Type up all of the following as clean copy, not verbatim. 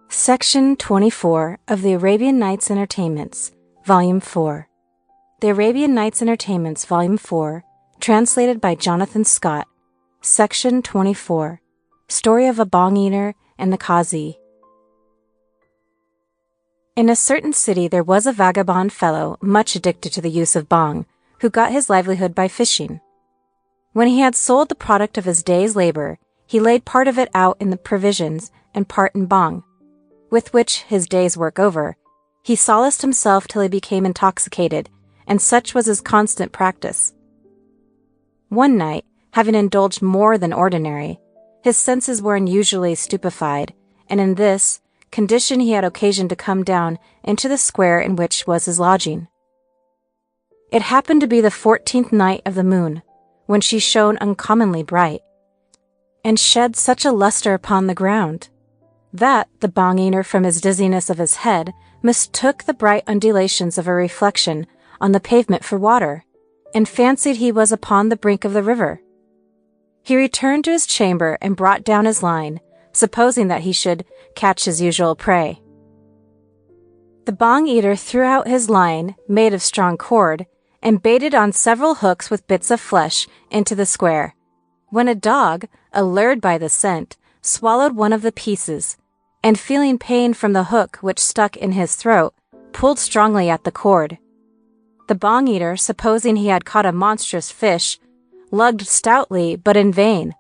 Section 24 of the Arabian Nights Entertainments, Volume 4. The Arabian Nights Entertainments, Volume 4, translated by Jonathan Scott. Section 24. Story of a Bong Eater and the Qazi. In a certain city there was a vagabond fellow much addicted to the use of bong, who got his livelihood by fishing. When he had sold the product of his day's labor, he laid part of it out in the provisions and part in bong, with which, his day's work over, he solaced himself till he became intoxicated, and such was his constant practice. One night, having indulged more than ordinary, his senses were unusually stupefied, and in this condition he had occasion to come down into the square in which was his lodging. It happened to be the 14th night of the moon, when she shone uncommonly bright, and shed such a lustre upon the ground, that the bong eater from his dizziness of his head mistook the bright undulations of a reflection on the pavement for water, and fancied he was upon the brink of the river. He returned to his chamber and brought down his line, supposing that he should catch his usual prey. The bong eater threw out his line, made of strong cord, and baited on several hooks with bits of flesh into the square, when a dog, allured by the scent, swallowed one of the pieces, and feeling pain from the hook which stuck in his throat, pulled strongly at the cord. The bong eater, supposing he had caught a monstrous fish, lugged stoutly, but in vain.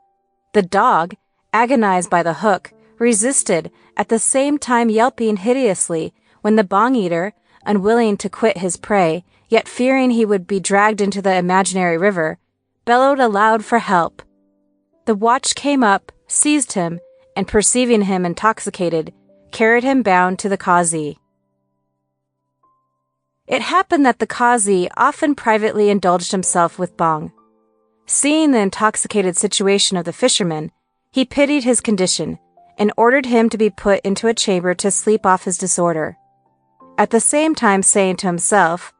The dog, agonized by the hook, resisted, at the same time yelping hideously, when the bong eater, unwilling to quit his prey, yet fearing he would be dragged into the imaginary river, bellowed aloud for help. The watch came up, seized him, and perceiving him intoxicated, carried him bound to the Qazi. It happened that the Qazi often privately indulged himself with bong. Seeing the intoxicated situation of the fisherman, he pitied his condition, and ordered him to be put into a chamber to sleep off his disorder, at the same time saying to himself,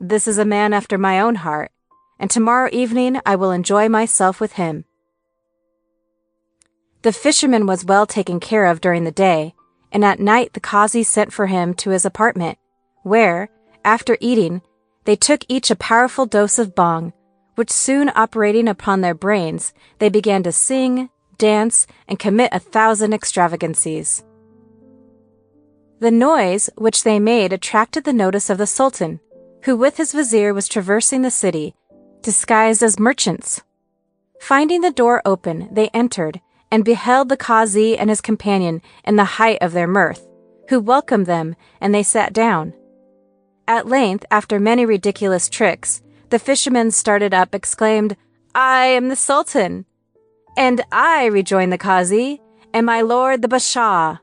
"This is a man after my own heart, and tomorrow evening I will enjoy myself with him." The fisherman was well taken care of during the day, and at night the Qazi sent for him to his apartment, where, after eating, they took each a powerful dose of bong, which soon operating upon their brains, they began to sing, dance, and commit 1,000 extravagancies. The noise which they made attracted the notice of the Sultan, who with his vizier was traversing the city, disguised as merchants. Finding the door open, they entered, and beheld the Qazi and his companion in the height of their mirth, who welcomed them, and they sat down. At length, after many ridiculous tricks, the fisherman started up, exclaimed, "I am the Sultan." "And I," rejoined the Qazi, "am my lord the Bashaw."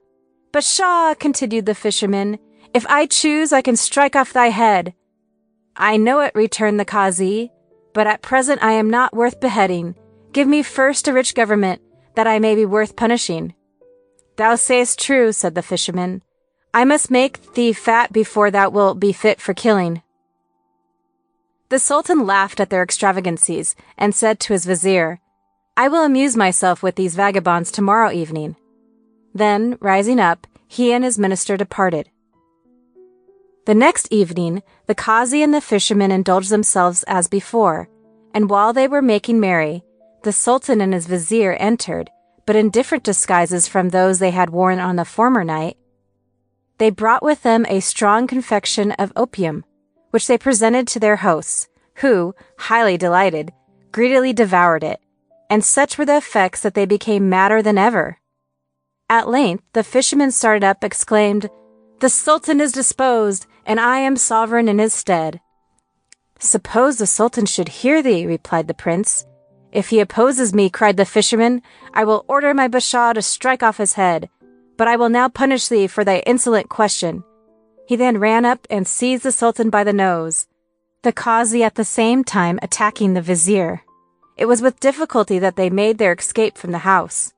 "Bashaw," continued the fisherman, "if I choose I can strike off thy head." "I know it," returned the Qazi, "but at present I am not worth beheading. Give me first a rich government, that I may be worth punishing." "Thou sayest true," said the fisherman. "I must make thee fat before thou wilt be fit for killing." The Sultan laughed at their extravagancies, and said to his vizier, "I will amuse myself with these vagabonds tomorrow evening." Then, rising up, he and his minister departed. The next evening, the Qazi and the fisherman indulged themselves as before, and while they were making merry, the Sultan and his vizier entered, but in different disguises from those they had worn on the former night. They brought with them a strong confection of opium, which they presented to their hosts, who, highly delighted, greedily devoured it, and such were the effects that they became madder than ever. At length the fisherman started up, exclaimed, "The Sultan is disposed, and I am sovereign in his stead." "Suppose the Sultan should hear thee," replied the prince. "If he opposes me," cried the fisherman, "I will order my Bashaw to strike off his head. But I will now punish thee for thy insolent question." He then ran up and seized the Sultan by the nose, the Qazi at the same time attacking the vizier. It was with difficulty that they made their escape from the house.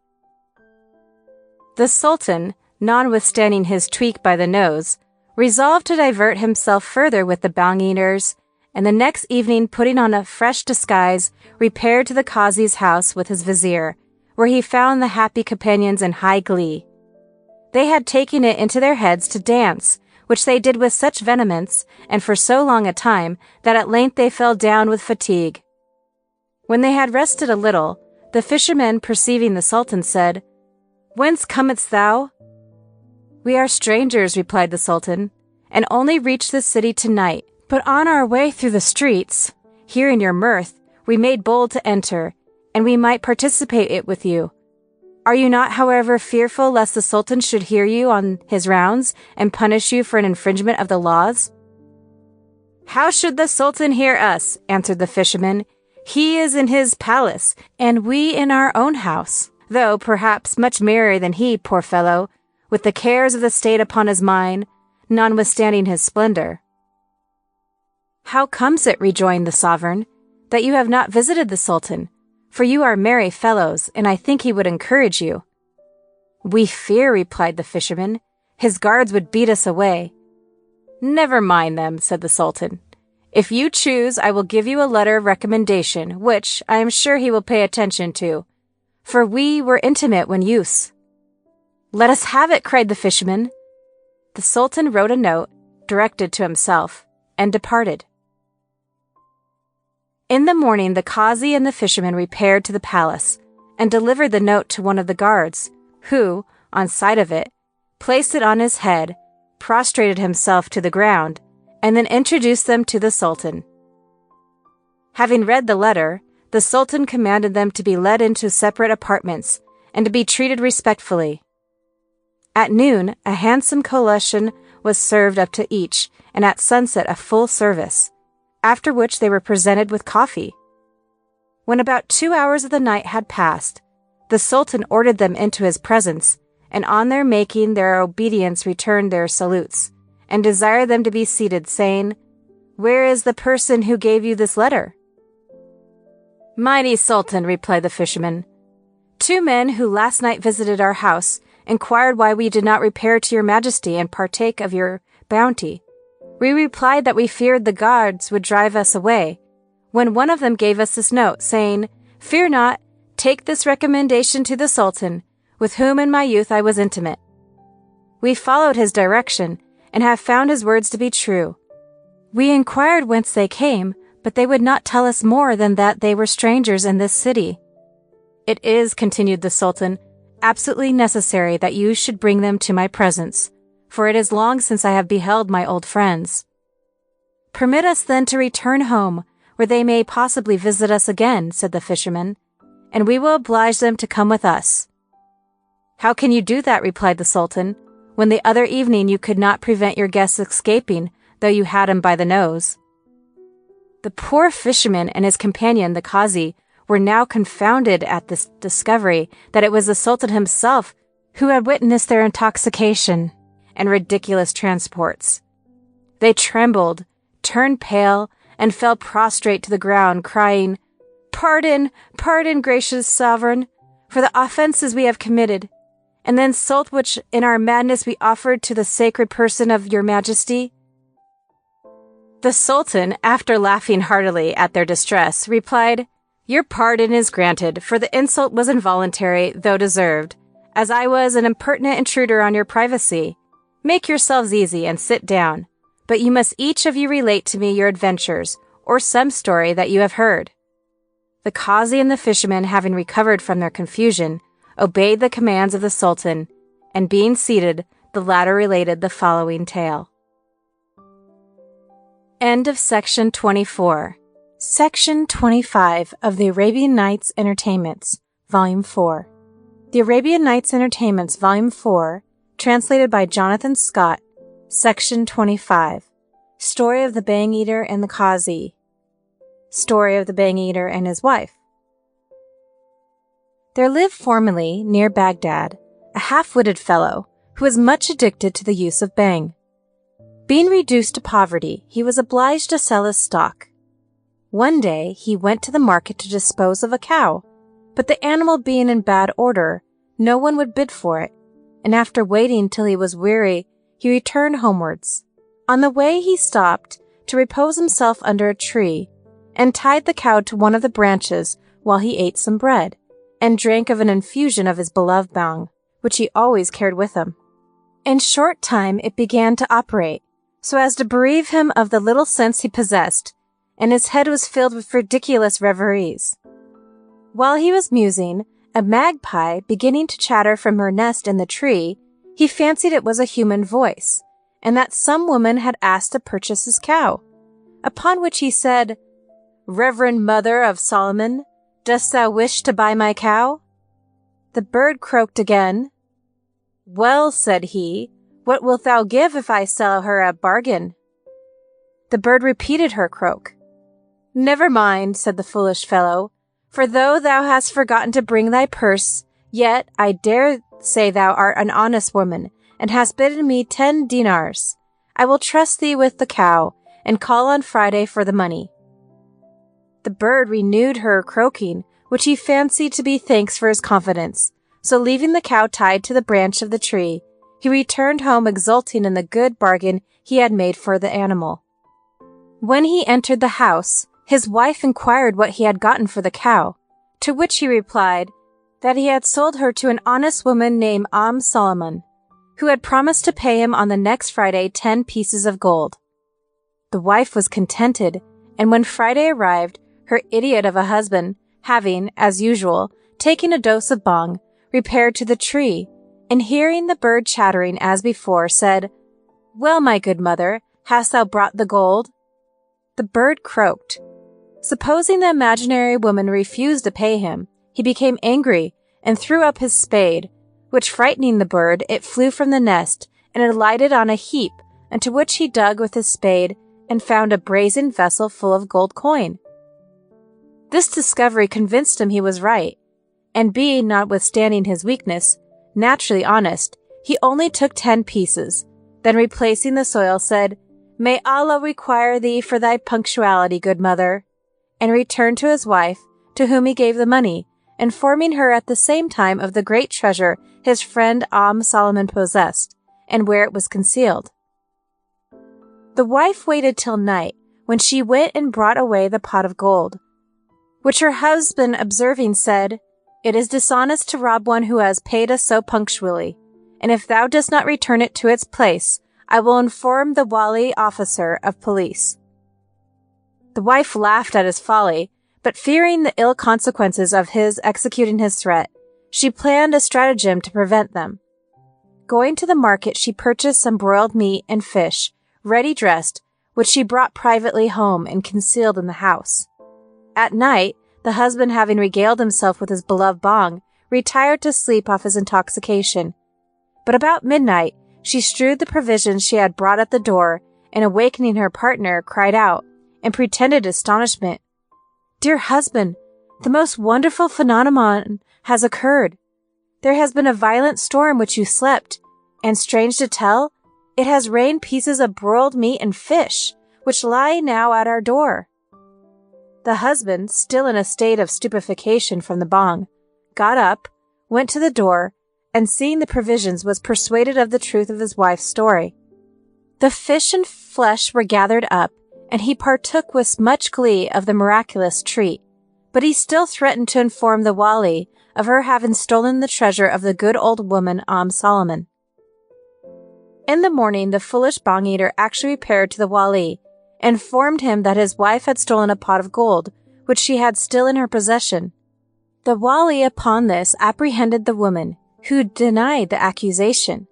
The Sultan, notwithstanding his tweak by the nose, resolved to divert himself further with the bong eaters, and the next evening, putting on a fresh disguise, repaired to the Qazi's house with his vizier, where he found the happy companions in high glee. They had taken it into their heads to dance, which they did with such vehemence and for so long a time that at length they fell down with fatigue. When they had rested a little, the fisherman, perceiving the Sultan, said, "Whence comest thou?" "We are strangers," replied the Sultan, "and only reached the city tonight. But on our way through the streets, hearing your mirth, we made bold to enter, and we might participate it with you. Are you not, however, fearful lest the Sultan should hear you on his rounds and punish you for an infringement of the laws?" "How should the Sultan hear us?" answered the fisherman. "He is in his palace, and we in our own house, though perhaps much merrier than he, poor fellow, with the cares of the state upon his mind, notwithstanding his splendor." "How comes it," rejoined the sovereign, "that you have not visited the Sultan? For you are merry fellows, and I think he would encourage you." "We fear," replied the fisherman, "his guards would beat us away." "Never mind them," said the Sultan. "If you choose, I will give you a letter of recommendation, which I am sure he will pay attention to, for we were intimate when youths." "Let us have it," cried the fisherman. The Sultan wrote a note, directed to himself, and departed. In the morning, the Qazi and the fisherman repaired to the palace, and delivered the note to one of the guards, who, on sight of it, placed it on his head, prostrated himself to the ground, and then introduced them to the Sultan. Having read the letter, the Sultan commanded them to be led into separate apartments, and to be treated respectfully. At noon, a handsome collation was served up to each, and at sunset a full service, after which they were presented with coffee. When about 2 hours of the night had passed, the Sultan ordered them into his presence, and on their making their obedience returned their salutes, and desired them to be seated, saying, "Where is the person who gave you this letter?" "Mighty Sultan," replied the fisherman, "2 men who last night visited our house inquired why we did not repair to your majesty and partake of your bounty. We replied that we feared the guards would drive us away, when one of them gave us this note, saying, 'Fear not, take this recommendation to the Sultan, with whom in my youth I was intimate.' We followed his direction, and have found his words to be true. We inquired whence they came, but they would not tell us more than that they were strangers in this city. It is," continued the Sultan, "absolutely necessary that you should bring them to my presence, for it is long since I have beheld my old friends. Permit us then to return home, where they may possibly visit us again," said the fisherman, "and we will oblige them to come with us." "How can you do that?" replied the Sultan, "when the other evening you could not prevent your guests escaping, though you had him by the nose?" The poor fisherman and his companion, the Qazi, were now confounded at this discovery that it was the Sultan himself who had witnessed their intoxication and ridiculous transports. They trembled, turned pale, and fell prostrate to the ground, crying, "Pardon, pardon, gracious sovereign, for the offenses we have committed, and the insult which in our madness we offered to the sacred person of your majesty." The Sultan, after laughing heartily at their distress, replied, "Your pardon is granted, for the insult was involuntary, though deserved, as I was an impertinent intruder on your privacy. Make yourselves easy and sit down, but you must each of you relate to me your adventures, or some story that you have heard." The Qazi and the fisherman, having recovered from their confusion, obeyed the commands of the Sultan, and being seated, the latter related the following tale. End of Section 24. Section 25 of the Arabian Nights Entertainments, Volume 4. The Arabian Nights Entertainments, Volume 4, translated by Jonathan Scott, Section 25. Story of the Bang Eater and the Qazi. Story of the Bang Eater and his wife. There lived formerly, near Baghdad, a half-witted fellow who was much addicted to the use of bang. Being reduced to poverty, he was obliged to sell his stock. One day he went to the market to dispose of a cow, but the animal being in bad order, no one would bid for it, and after waiting till he was weary, he returned homewards. On the way he stopped to repose himself under a tree, and tied the cow to one of the branches while he ate some bread, and drank of an infusion of his beloved bhang, which he always carried with him. In short time it began to operate, so as to bereave him of the little sense he possessed, and his head was filled with ridiculous reveries. While he was musing, a magpie, beginning to chatter from her nest in the tree, he fancied it was a human voice, and that some woman had asked to purchase his cow. Upon which he said, "Reverend Mother of Solomon, dost thou wish to buy my cow?" The bird croaked again. "Well," said he, "what wilt thou give if I sell her a bargain?" The bird repeated her croak. "Never mind," said the foolish fellow, "for though thou hast forgotten to bring thy purse, yet I dare say thou art an honest woman, and hast bidden me 10 dinars. I will trust thee with the cow, and call on Friday for the money." The bird renewed her croaking, which he fancied to be thanks for his confidence, so leaving the cow tied to the branch of the tree, he returned home exulting in the good bargain he had made for the animal. When he entered the house, his wife inquired what he had gotten for the cow, to which he replied that he had sold her to an honest woman named Solomon, who had promised to pay him on the next Friday 10 pieces of gold. The wife was contented, and when Friday arrived, her idiot of a husband, having, as usual, taken a dose of bhang, repaired to the tree, and hearing the bird chattering as before, said, "Well, my good mother, hast thou brought the gold?" The bird croaked. Supposing the imaginary woman refused to pay him, he became angry and threw up his spade, which frightening the bird, it flew from the nest and alighted on a heap, into which he dug with his spade and found a brazen vessel full of gold coin. This discovery convinced him he was right, and being, notwithstanding his weakness, naturally honest, he only took 10 pieces, then replacing the soil said, "May Allah require thee for thy punctuality, good mother," and returned to his wife, to whom he gave the money, informing her at the same time of the great treasure his friend Solomon possessed, and where it was concealed. The wife waited till night, when she went and brought away the pot of gold, which her husband observing said, "It is dishonest to rob one who has paid us so punctually, and if thou dost not return it to its place, I will inform the wali officer of police." The wife laughed at his folly, but fearing the ill consequences of his executing his threat, she planned a stratagem to prevent them. Going to the market, she purchased some broiled meat and fish, ready dressed, which she brought privately home and concealed in the house. At night, the husband, having regaled himself with his beloved bhang, retired to sleep off his intoxication. But about midnight, she strewed the provisions she had brought at the door, and awakening her partner, cried out, in pretended astonishment, "Dear husband, the most wonderful phenomenon has occurred. There has been a violent storm which you slept, and strange to tell, it has rained pieces of broiled meat and fish, which lie now at our door." The husband, still in a state of stupefaction from the bhang, got up, went to the door, and seeing the provisions was persuaded of the truth of his wife's story. The fish and flesh were gathered up, and he partook with much glee of the miraculous treat, but he still threatened to inform the wali of her having stolen the treasure of the good old woman Solomon. In the morning, the foolish bhang eater actually repaired to the wali, and informed him that his wife had stolen a pot of gold, which she had still in her possession. The wali upon this apprehended the woman, who denied the accusation,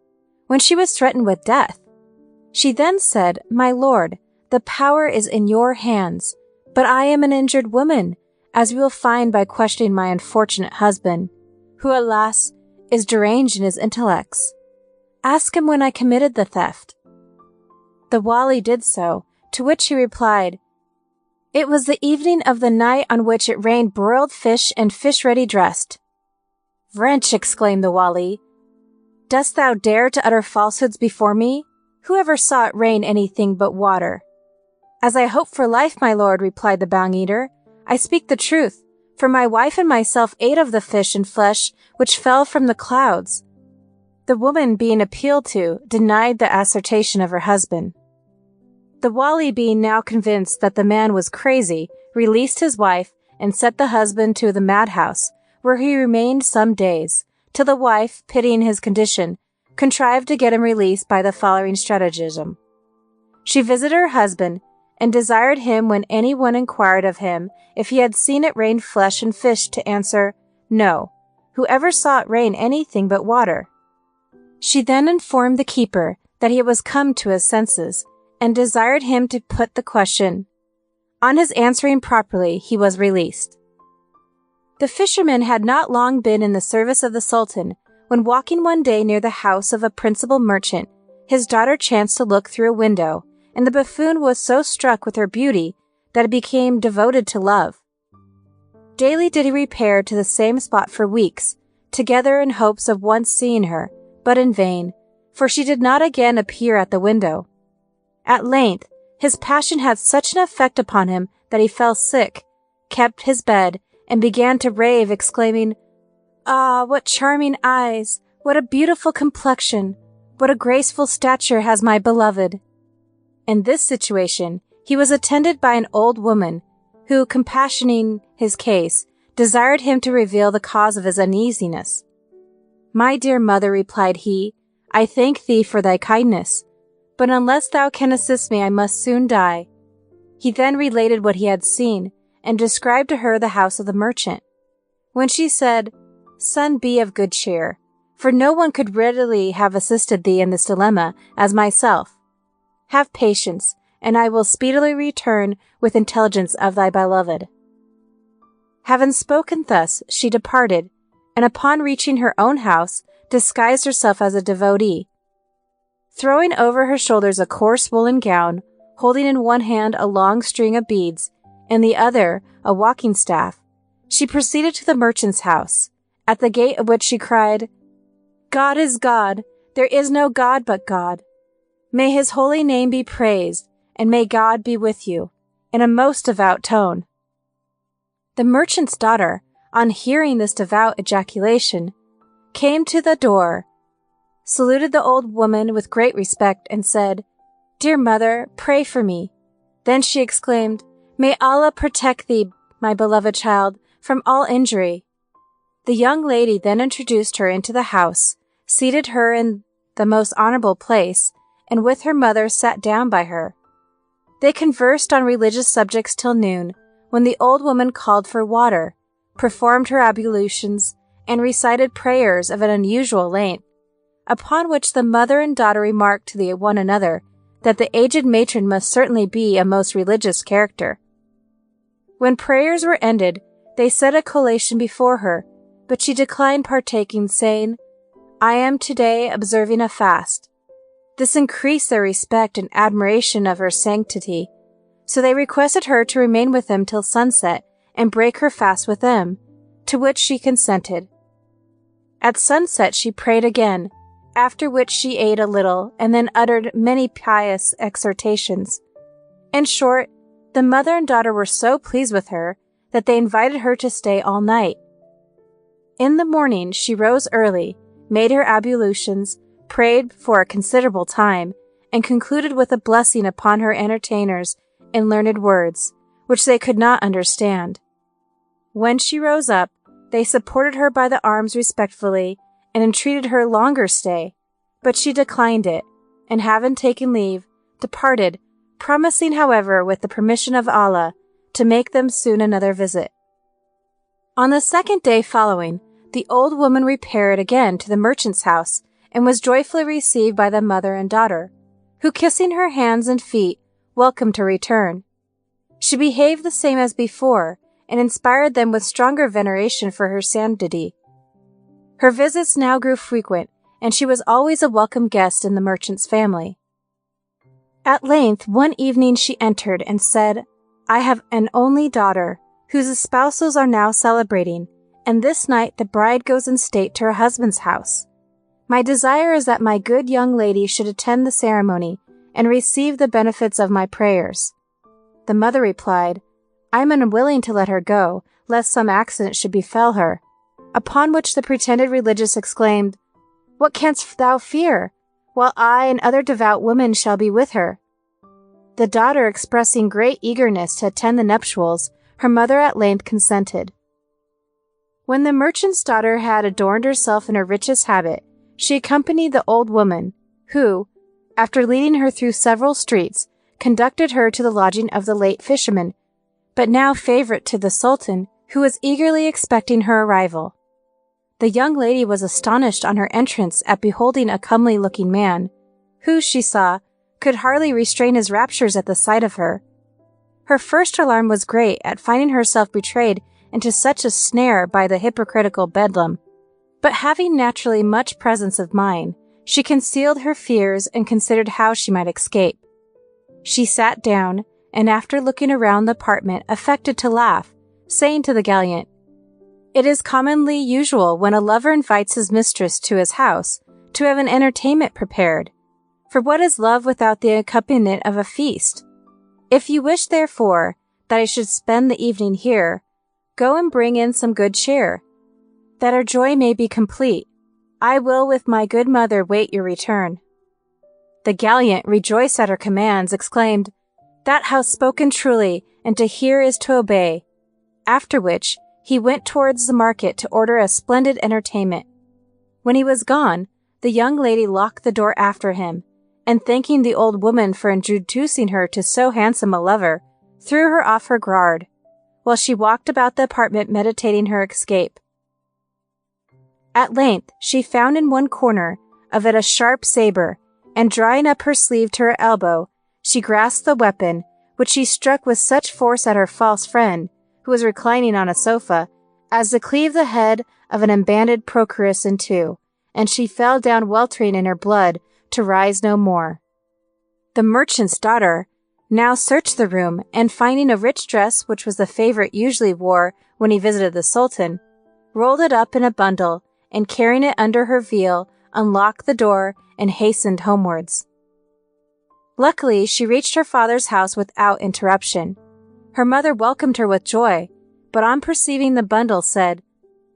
when she was threatened with death. She then said, "My lord, the power is in your hands, but I am an injured woman, as you will find by questioning my unfortunate husband, who, alas, is deranged in his intellects. Ask him when I committed the theft." The wali did so, to which he replied, "It was the evening of the night on which it rained broiled fish and fish ready dressed." "Wretch," exclaimed the wali, "dost thou dare to utter falsehoods before me? Who ever saw it rain anything but water?" "As I hope for life, my lord," replied the bhang eater, "I speak the truth, for my wife and myself ate of the fish and flesh which fell from the clouds." The woman, being appealed to, denied the assertion of her husband. The wali, being now convinced that the man was crazy, released his wife and sent the husband to the madhouse, where he remained some days, till the wife, pitying his condition, contrived to get him released by the following stratagem. She visited her husband, and desired him, when any one inquired of him if he had seen it rain flesh and fish, to answer, No, whoever saw it rain anything but water. She then informed the keeper that he was come to his senses, and desired him to put the question. On his answering properly, he was released. The fisherman had not long been in the service of the Sultan, when walking one day near the house of a principal merchant, his daughter chanced to look through a window, and the buffoon was so struck with her beauty that he became devoted to love. Daily did he repair to the same spot for weeks, together in hopes of once seeing her, but in vain, for she did not again appear at the window. At length, his passion had such an effect upon him that he fell sick, kept his bed, and began to rave, exclaiming, Ah, what charming eyes! What a beautiful complexion! What a graceful stature has my beloved! In this situation, he was attended by an old woman, who, compassionating his case, desired him to reveal the cause of his uneasiness. My dear mother, replied he, I thank thee for thy kindness, but unless thou can assist me, I must soon die. He then related what he had seen, and described to her the house of the merchant. When she said, Son, be of good cheer, for no one could readily have assisted thee in this dilemma as myself. Have patience, and I will speedily return with intelligence of thy beloved. Having spoken thus, she departed, and upon reaching her own house, disguised herself as a devotee. Throwing over her shoulders a coarse woolen gown, holding in one hand a long string of beads, and the other a walking staff, she proceeded to the merchant's house, at the gate of which she cried, God is God, there is no God but God. May his holy name be praised, and may God be with you, in a most devout tone. The merchant's daughter, on hearing this devout ejaculation, came to the door, saluted the old woman with great respect, and said, Dear mother, pray for me. Then she exclaimed, May Allah protect thee, my beloved child, from all injury. The young lady then introduced her into the house, seated her in the most honorable place, and with her mother sat down by her. They conversed on religious subjects till noon, when the old woman called for water, performed her ablutions, and recited prayers of an unusual length, upon which the mother and daughter remarked to one another that the aged matron must certainly be a most religious character. When prayers were ended, they set a collation before her, but she declined partaking, saying, I am today observing a fast. This increased their respect and admiration of her sanctity, so they requested her to remain with them till sunset and break her fast with them, to which she consented. At sunset she prayed again, after which she ate a little and then uttered many pious exhortations. In short, the mother and daughter were so pleased with her that they invited her to stay all night. In the morning she rose early, made her ablutions, prayed for a considerable time, and concluded with a blessing upon her entertainers in learned words, which they could not understand. When she rose up, they supported her by the arms respectfully, and entreated her longer stay, but she declined it, and having taken leave, departed, promising, however, with the permission of Allah, to make them soon another visit. On the second day following, the old woman repaired again to the merchant's house, and was joyfully received by the mother and daughter, who, kissing her hands and feet, welcomed her return. She behaved the same as before, and inspired them with stronger veneration for her sanctity. Her visits now grew frequent, and she was always a welcome guest in the merchant's family. At length, one evening she entered and said, I have an only daughter, whose espousals are now celebrating, and this night the bride goes in state to her husband's house. My desire is that my good young lady should attend the ceremony and receive the benefits of my prayers. The mother replied, I am unwilling to let her go, lest some accident should befall her. Upon which the pretended religious exclaimed, What canst thou fear, while I and other devout women shall be with her? The daughter expressing great eagerness to attend the nuptials, her mother at length consented. When the merchant's daughter had adorned herself in her richest habit, she accompanied the old woman, who, after leading her through several streets, conducted her to the lodging of the late fisherman, but now favorite to the Sultan, who was eagerly expecting her arrival. The young lady was astonished on her entrance at beholding a comely-looking man, who, she saw, could hardly restrain his raptures at the sight of her. Her first alarm was great at finding herself betrayed into such a snare by the hypocritical Bedlam, but having naturally much presence of mind, she concealed her fears and considered how she might escape. She sat down, and after looking around the apartment affected to laugh, saying to the gallant, "It is commonly usual when a lover invites his mistress to his house to have an entertainment prepared, for what is love without the accompaniment of a feast? If you wish, therefore, that I should spend the evening here, go and bring in some good cheer, that our joy may be complete. I will with my good mother wait your return." The gallant, rejoiced at her commands, exclaimed, "That hath spoken truly, and to hear is to obey." After which, he went towards the market to order a splendid entertainment. When he was gone, the young lady locked the door after him, and thanking the old woman for introducing her to so handsome a lover, threw her off her guard, while she walked about the apartment meditating her escape. At length, she found in one corner of it a sharp saber, and drawing up her sleeve to her elbow, she grasped the weapon, which she struck with such force at her false friend, who was reclining on a sofa, as to cleave the head of an unbandaged procuress in two, and she fell down weltering in her blood to rise no more. The merchant's daughter now searched the room, and finding a rich dress which was the favorite usually wore when he visited the Sultan, rolled it up in a bundle, and carrying it under her veil, unlocked the door and hastened homewards. Luckily, she reached her father's house without interruption. Her mother welcomed her with joy, but on perceiving the bundle said,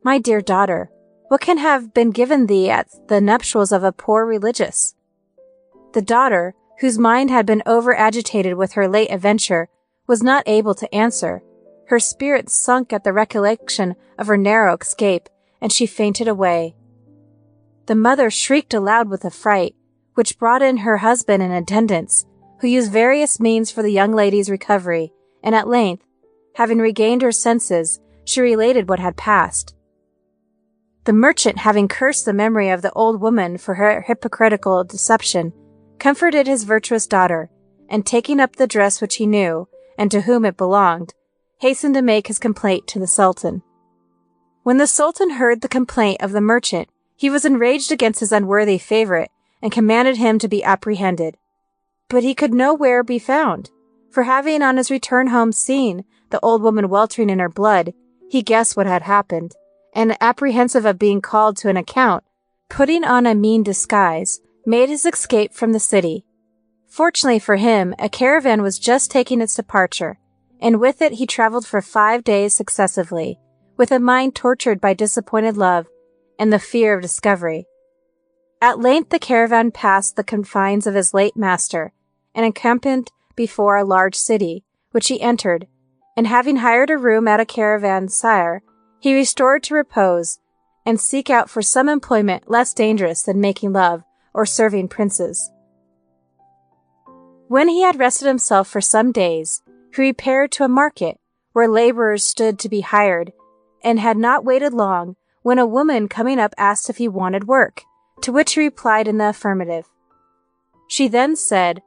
"My dear daughter, what can have been given thee at the nuptials of a poor religious?" The daughter, whose mind had been over-agitated with her late adventure, was not able to answer. Her spirits sunk at the recollection of her narrow escape, and she fainted away. The mother shrieked aloud with affright, which brought in her husband and attendants, who used various means for the young lady's recovery, and at length, having regained her senses, she related what had passed. The merchant, having cursed the memory of the old woman for her hypocritical deception, comforted his virtuous daughter, and taking up the dress which he knew, and to whom it belonged, hastened to make his complaint to the Sultan. When the Sultan heard the complaint of the merchant, he was enraged against his unworthy favorite, and commanded him to be apprehended. But he could nowhere be found, for having on his return home seen the old woman weltering in her blood, he guessed what had happened, and apprehensive of being called to an account, putting on a mean disguise, made his escape from the city. Fortunately for him, a caravan was just taking its departure, and with it he traveled for 5 days successively, with a mind tortured by disappointed love and the fear of discovery. At length the caravan passed the confines of his late master, and encamped before a large city, which he entered, and having hired a room at a caravanserai, he restored to repose, and seek out for some employment less dangerous than making love or serving princes. When he had rested himself for some days, he repaired to a market, where laborers stood to be hired, and had not waited long, when a woman coming up asked if he wanted work, to which he replied in the affirmative. She then said,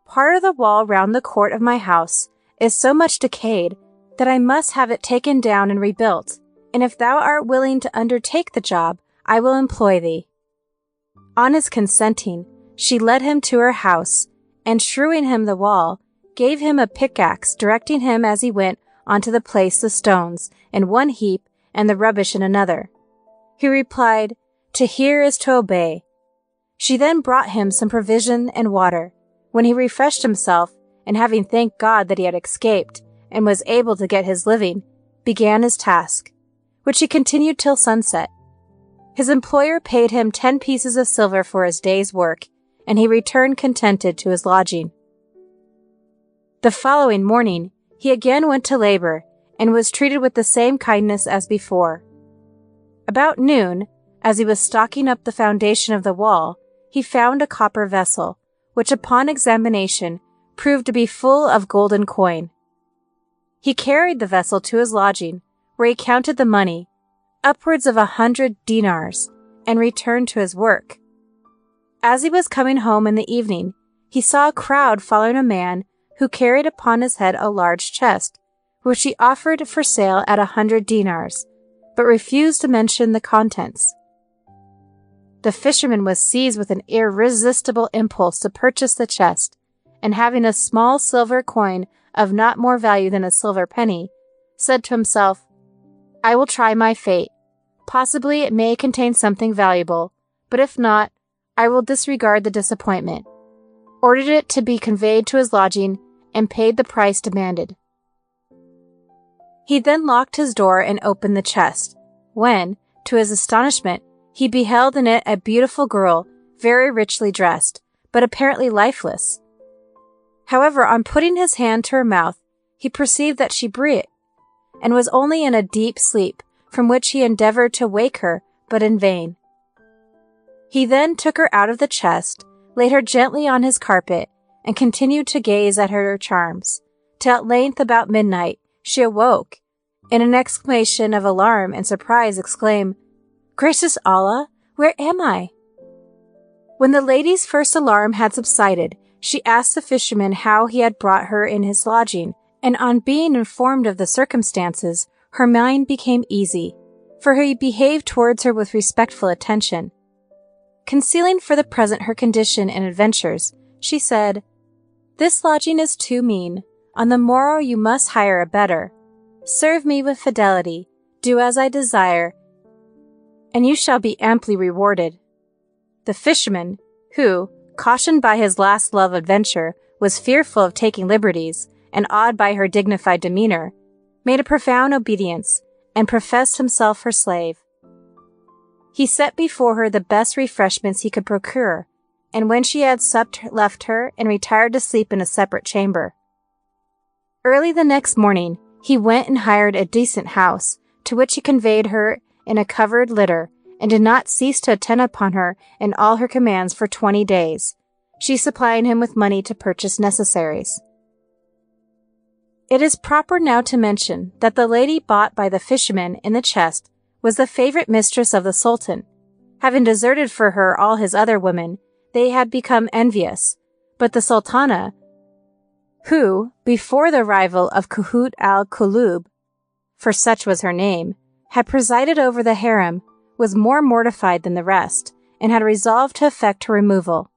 "Part of the wall round the court of my house is so much decayed that I must have it taken down and rebuilt, and if thou art willing to undertake the job, I will employ thee." On his consenting, she led him to her house, and shewing him the wall, gave him a pickaxe, directing him as he went on to place the stones in one heap and the rubbish in another. He replied, "To hear is to obey." She then brought him some provision and water, when he refreshed himself, and having thanked God that he had escaped and was able to get his living, began his task, which he continued till sunset. His employer paid him 10 pieces of silver for his day's work, and he returned contented to his lodging. The following morning, he again went to labor, and was treated with the same kindness as before. About noon, as he was stocking up the foundation of the wall, he found a copper vessel, which upon examination proved to be full of golden coin. He carried the vessel to his lodging, where he counted the money, upwards of 100 dinars, and returned to his work. As he was coming home in the evening, he saw a crowd following a man who carried upon his head a large chest, which he offered for sale at 100 dinars, but refused to mention the contents. The fisherman was seized with an irresistible impulse to purchase the chest, and having a small silver coin of not more value than a silver penny, said to himself, "I will try my fate. Possibly it may contain something valuable, but if not, I will disregard the disappointment," ordered it to be conveyed to his lodging, and paid the price demanded. He then locked his door and opened the chest, when, to his astonishment, he beheld in it a beautiful girl, very richly dressed, but apparently lifeless. However, on putting his hand to her mouth, he perceived that she breathed, and was only in a deep sleep, from which he endeavored to wake her, but in vain. He then took her out of the chest, laid her gently on his carpet, and continued to gaze at her charms, till at length about midnight she awoke, in an exclamation of alarm and surprise exclaimed, "Gracious Allah, where am I?" When the lady's first alarm had subsided, she asked the fisherman how he had brought her in his lodging, and on being informed of the circumstances, her mind became easy, for he behaved towards her with respectful attention. Concealing for the present her condition and adventures, she said, "This lodging is too mean. On the morrow you must hire a better. Serve me with fidelity, do as I desire, and you shall be amply rewarded." The fisherman, who, cautioned by his last love adventure, was fearful of taking liberties, and awed by her dignified demeanor, made a profound obedience, and professed himself her slave. He set before her the best refreshments he could procure, and when she had supped left her and retired to sleep in a separate chamber. Early the next morning, he went and hired a decent house, to which he conveyed her in a covered litter, and did not cease to attend upon her in all her commands for 20 days, she supplying him with money to purchase necessaries. It is proper now to mention that the lady bought by the fisherman in the chest was the favorite mistress of the Sultan. Having deserted for her all his other women, they had become envious, but the Sultana, who, before the arrival of Qahut al-Qulub, for such was her name, had presided over the harem, was more mortified than the rest, and had resolved to effect her removal.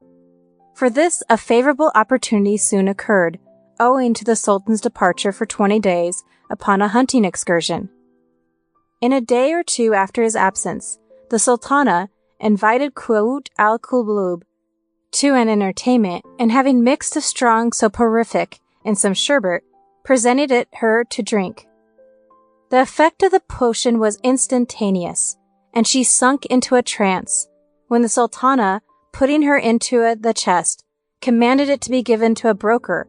For this a favorable opportunity soon occurred, owing to the Sultan's departure for 20 days upon a hunting excursion. In a day or two after his absence, the Sultana invited Qahut al-Qulub to an entertainment, and having mixed a strong soporific and some sherbet, presented it her to drink. The effect of the potion was instantaneous, and she sunk into a trance, when the Sultana, putting her into the chest, commanded it to be given to a broker,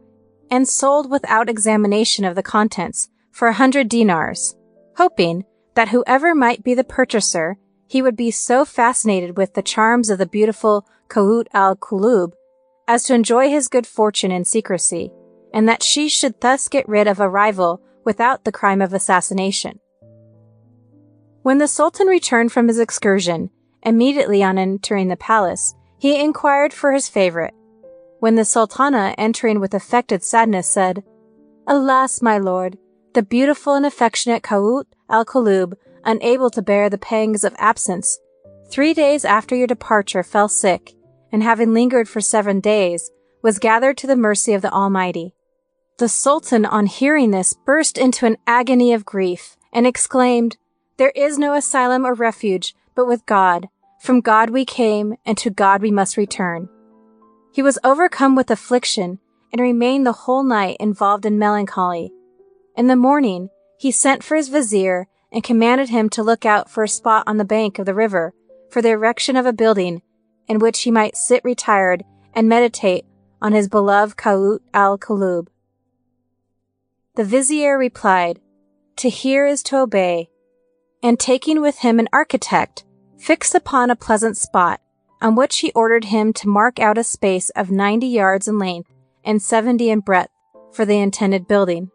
and sold without examination of the contents for 100 dinars, hoping that whoever might be the purchaser, he would be so fascinated with the charms of the beautiful Qahut al-Qulub as to enjoy his good fortune in secrecy, and that she should thus get rid of a rival without the crime of assassination. When the Sultan returned from his excursion, immediately on entering the palace, he inquired for his favorite, when the Sultana, entering with affected sadness, said, "Alas, my lord, the beautiful and affectionate Qahut al-Qulub, unable to bear the pangs of absence, 3 days after your departure fell sick, and having lingered for 7 days, was gathered to the mercy of the Almighty." The Sultan, on hearing this, burst into an agony of grief, and exclaimed, "There is no asylum or refuge but with God. From God we came, and to God we must return." He was overcome with affliction, and remained the whole night involved in melancholy. In the morning, he sent for his vizier, and commanded him to look out for a spot on the bank of the river for the erection of a building in which he might sit retired and meditate on his beloved Qahut al-Qulub. The vizier replied, "To hear is to obey. and taking with him an architect, fixed upon a pleasant spot, on which he ordered him to mark out a space of 90 yards in length and 70 in breadth for the intended building.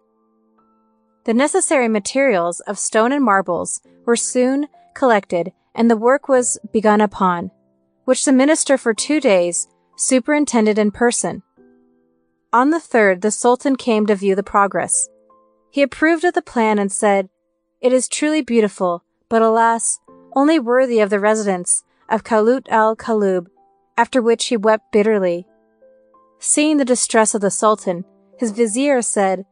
The necessary materials of stone and marbles were soon collected, and the work was begun upon, which the minister for 2 days superintended in person. On the third, the Sultan came to view the progress. He approved of the plan and said, "It is truly beautiful, but alas, only worthy of the residence of Khalut al-Kalub," after which he wept bitterly. Seeing the distress of the Sultan, his vizier said,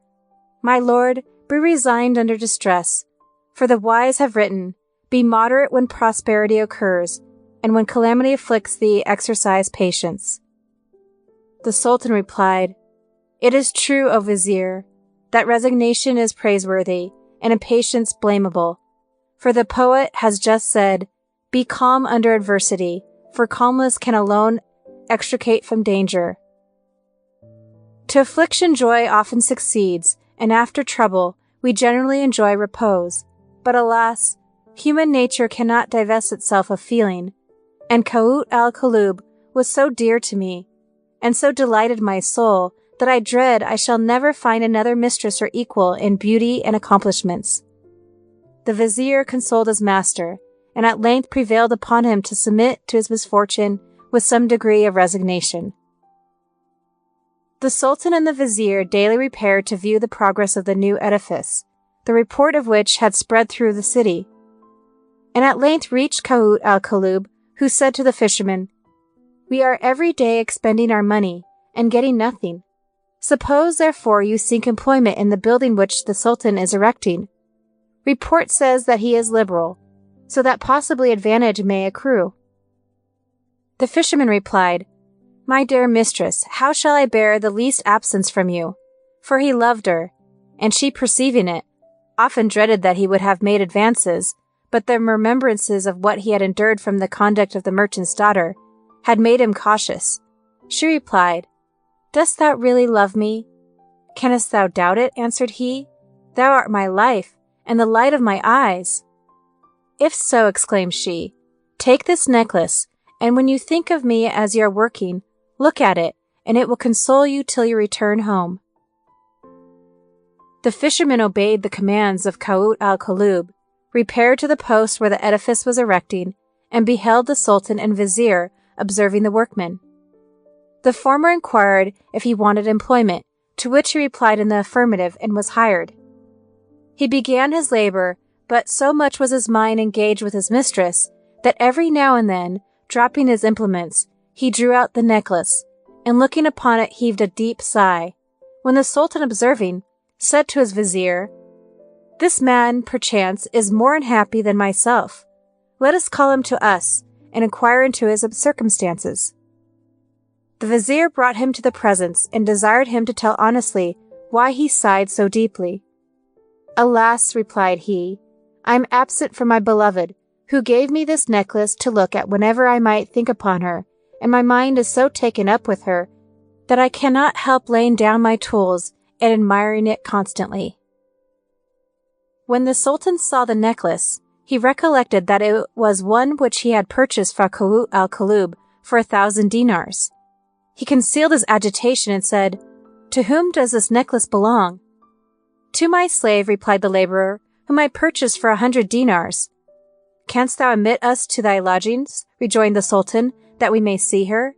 "My lord, be resigned under distress, for the wise have written, 'Be moderate when prosperity occurs, and when calamity afflicts thee, exercise patience.'" The Sultan replied, "It is true, O vizier, that resignation is praiseworthy, and impatience blamable. For the poet has just said, 'Be calm under adversity, for calmness can alone extricate from danger.' To affliction joy often succeeds, and after trouble we generally enjoy repose. But alas, human nature cannot divest itself of feeling, and Khaut al-Kalub was so dear to me, and so delighted my soul, that I dread I shall never find another mistress or equal in beauty and accomplishments." The vizier consoled his master, and at length prevailed upon him to submit to his misfortune with some degree of resignation. The Sultan and the vizier daily repaired to view the progress of the new edifice, the report of which had spread through the city, and at length reached Khaut al-Kalub, who said to the fisherman, "We are every day expending our money, and getting nothing. Suppose, therefore, you seek employment in the building which the Sultan is erecting. Report says that he is liberal, so that possibly advantage may accrue." The fisherman replied, "My dear mistress, how shall I bear the least absence from you?" For he loved her, and she, perceiving it, often dreaded that he would have made advances, but the remembrances of what he had endured from the conduct of the merchant's daughter had made him cautious. She replied, "Dost thou really love me?" "Canst thou doubt it?" answered he. "Thou art my life, and the light of my eyes." "If so," exclaimed she, "take this necklace, and when you think of me as you are working, look at it, and it will console you till you return home." The fisherman obeyed the commands of Khaut al-Kalub, repaired to the post where the edifice was erecting, and beheld the Sultan and vizier observing the workmen. The former inquired if he wanted employment, to which he replied in the affirmative, and was hired. He began his labor, but so much was his mind engaged with his mistress that every now and then, dropping his implements, he drew out the necklace, and looking upon it heaved a deep sigh, when the Sultan, observing, said to his vizier, "This man, perchance, is more unhappy than myself. Let us call him to us, and inquire into his circumstances." The vizier brought him to the presence, and desired him to tell honestly why he sighed so deeply. "Alas," replied he, "I am absent from my beloved, who gave me this necklace to look at whenever I might think upon her, and my mind is so taken up with her that I cannot help laying down my tools and admiring it constantly." When the Sultan saw the necklace, he recollected that it was one which he had purchased for Khaut al-Kalub for 1,000 dinars. He concealed his agitation and said, "To whom does this necklace belong?" "To my slave," replied the laborer, "whom I purchased for 100 dinars. "Canst thou admit us to thy lodgings?" rejoined the Sultan, "that we may see her?"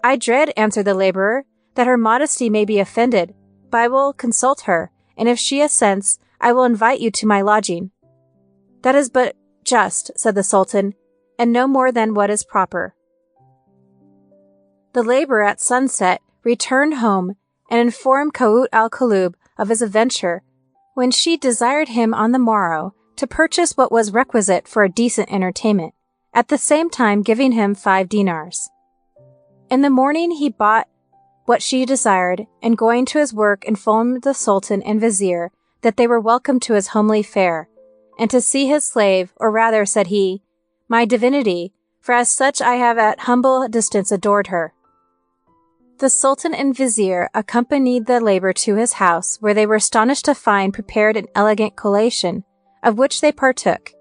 "I dread," answered the laborer, "that her modesty may be offended, but I will consult her, and if she assents, I will invite you to my lodging." "That is but just," said the Sultan, "and no more than what is proper." The laborer at sunset returned home and informed Khaut al-Kalub of his adventure, when she desired him on the morrow to purchase what was requisite for a decent entertainment, at the same time giving him 5 dinars. In the morning he bought what she desired, and going to his work informed the Sultan and vizier that they were welcome to his homely fare, and to see his slave, or rather, said he, "my divinity, for as such I have at humble distance adored her." The Sultan and vizier accompanied the laborer to his house, where they were astonished to find prepared an elegant collation, of which they partook,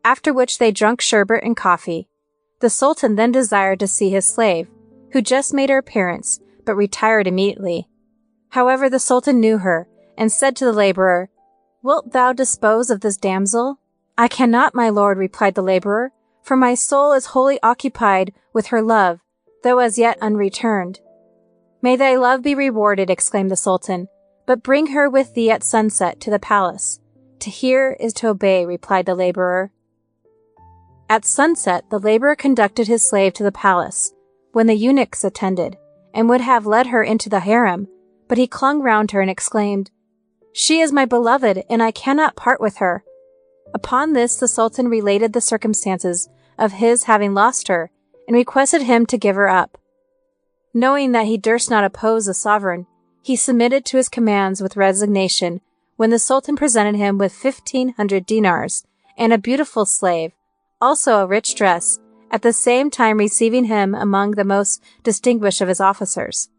after which they drank sherbet and coffee. The Sultan then desired to see his slave, who just made her appearance, but retired immediately. However, the Sultan knew her, and said to the laborer, "Wilt thou dispose of this damsel?" "I cannot, my lord," replied the laborer, "for my soul is wholly occupied with her love, though as yet unreturned." "May thy love be rewarded," exclaimed the Sultan, "but bring her with thee at sunset to the palace." "To hear is to obey," replied the laborer. At sunset, the laborer conducted his slave to the palace, when the eunuchs attended, and would have led her into the harem, but he clung round her and exclaimed, "She is my beloved, and I cannot part with her." Upon this, the Sultan related the circumstances of his having lost her, and requested him to give her up. Knowing that he durst not oppose the sovereign, he submitted to his commands with resignation, when the Sultan presented him with 1,500 dinars and a beautiful slave, also a rich dress, at the same time receiving him among the most distinguished of his officers.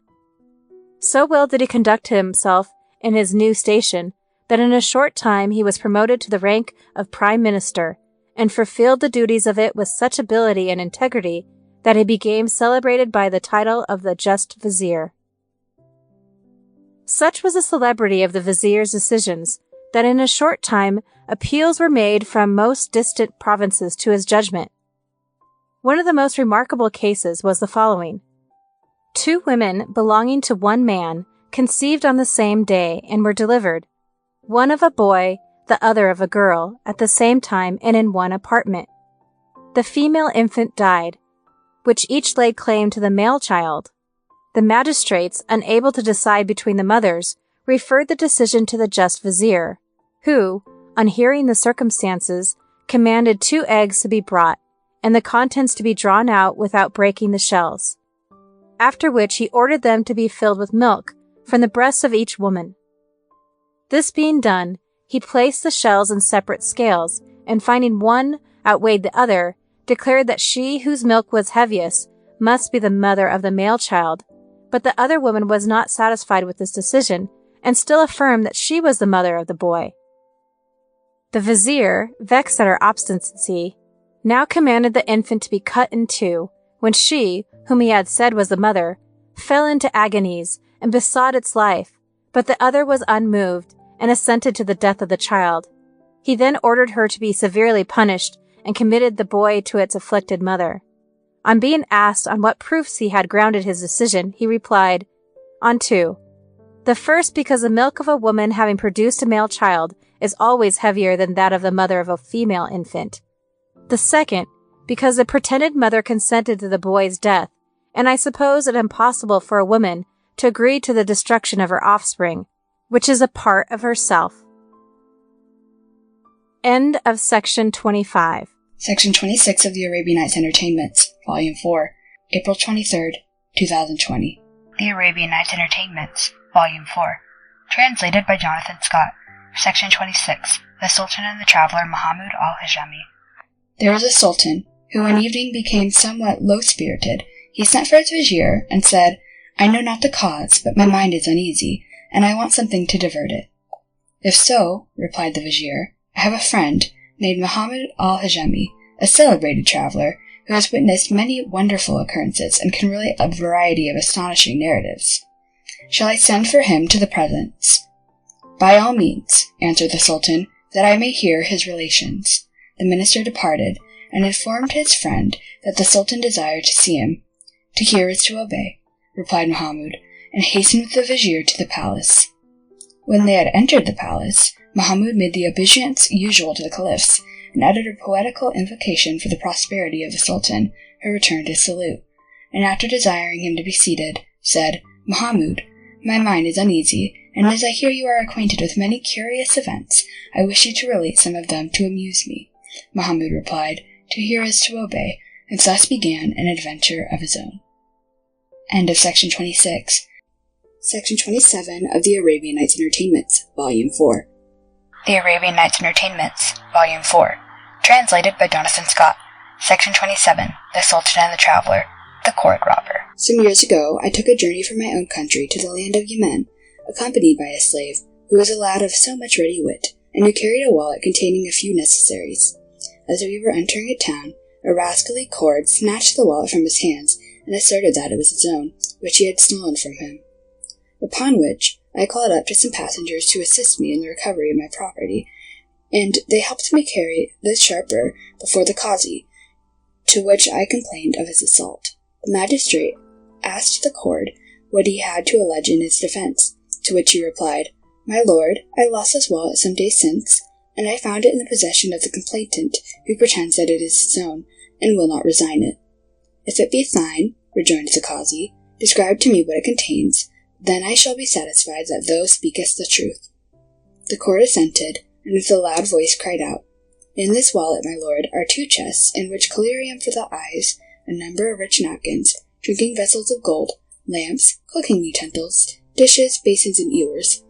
So well did he conduct himself in his new station, that in a short time he was promoted to the rank of Prime Minister, and fulfilled the duties of it with such ability and integrity that he became celebrated by the title of the Just Vizier. Such was the celebrity of the vizier's decisions, that in a short time appeals were made from most distant provinces to his judgment. One of the most remarkable cases was the following. 2 women belonging to one man conceived on the same day and were delivered, one of a boy, the other of a girl, at the same time and in one apartment. The female infant died, which each laid claim to the male child. The magistrates, unable to decide between the mothers, referred the decision to the Just Vizier, who, on hearing the circumstances, commanded 2 eggs to be brought, and the contents to be drawn out without breaking the shells, after which he ordered them to be filled with milk from the breasts of each woman. This being done, he placed the shells in separate scales, and finding one outweighed the other, declared that she whose milk was heaviest must be the mother of the male child, but the other woman was not satisfied with this decision, and still affirmed that she was the mother of the boy. The vizier, vexed at her obstinacy, now commanded the infant to be cut in 2, when she, whom he had said was the mother, fell into agonies and besought its life, but the other was unmoved and assented to the death of the child. He then ordered her to be severely punished and committed the boy to its afflicted mother. On being asked on what proofs he had grounded his decision, he replied, "On 2. The first, because the milk of a woman having produced a male child is always heavier than that of the mother of a female infant. The second, because the pretended mother consented to the boy's death, and I suppose it impossible for a woman to agree to the destruction of her offspring, which is a part of herself." End of section 25. Section 26 of the Arabian Nights Entertainments, Volume 4, April 23rd, 2020. The Arabian Nights Entertainments, Volume 4. Translated by Jonathan Scott. Section 26. The Sultan and the Traveler Mahmud al-Hajami. There was a sultan, who one evening became somewhat low-spirited. He sent for his vizier, and said, "I know not the cause, but my mind is uneasy, and I want something to divert it." "If so," replied the vizier, "I have a friend, named Mahmud al-Hajami, a celebrated traveler, who has witnessed many wonderful occurrences, and can relate a variety of astonishing narratives. Shall I send for him to the presence?" "By all means," answered the sultan, "that I may hear his relations." The minister departed, and informed his friend that the sultan desired to see him. "To hear is to obey," replied Mahmud, and hastened with the vizier to the palace. When they had entered the palace, Mahmud made the obeisance usual to the caliphs, and uttered a poetical invocation for the prosperity of the sultan, who returned his salute, and after desiring him to be seated, said, "Mahmud, my mind is uneasy, and as I hear you are acquainted with many curious events, I wish you to relate some of them to amuse me." Mahmud replied, "To hear is to obey," and thus began an adventure of his own. End of section 26. Section 27 of the Arabian Nights Entertainments, Volume 4. The Arabian Nights Entertainments, Volume 4. Translated by Jonathan Scott. Section 27. The Sultan and the Traveler. The Court Robber. Some years ago, I took a journey from my own country to the land of Yemen, accompanied by a slave, who was a lad of so much ready wit, and who carried a wallet containing a few necessaries. as we were entering a town, a rascally Kurd snatched the wallet from his hands and asserted that it was his own, which he had stolen from him. Upon which, I called up to some passengers to assist me in the recovery of my property, and they helped me carry the sharper before the Qazi, to which I complained of his assault. The magistrate asked the Kurd what he had to allege in his defense, to which he replied, "My lord, I lost this wallet some days since, and I found it in the possession of the complainant, who pretends that it is his own, and will not resign it." "If it be thine," rejoined the Qazi, "describe to me what it contains, then I shall be satisfied that thou speakest the truth." The Kurd assented, and with a loud voice cried out, "In this wallet, my lord, are 2 chests, in which collyrium for the eyes, a number of rich napkins, drinking vessels of gold, lamps, cooking utensils, dishes, basins, and ewers,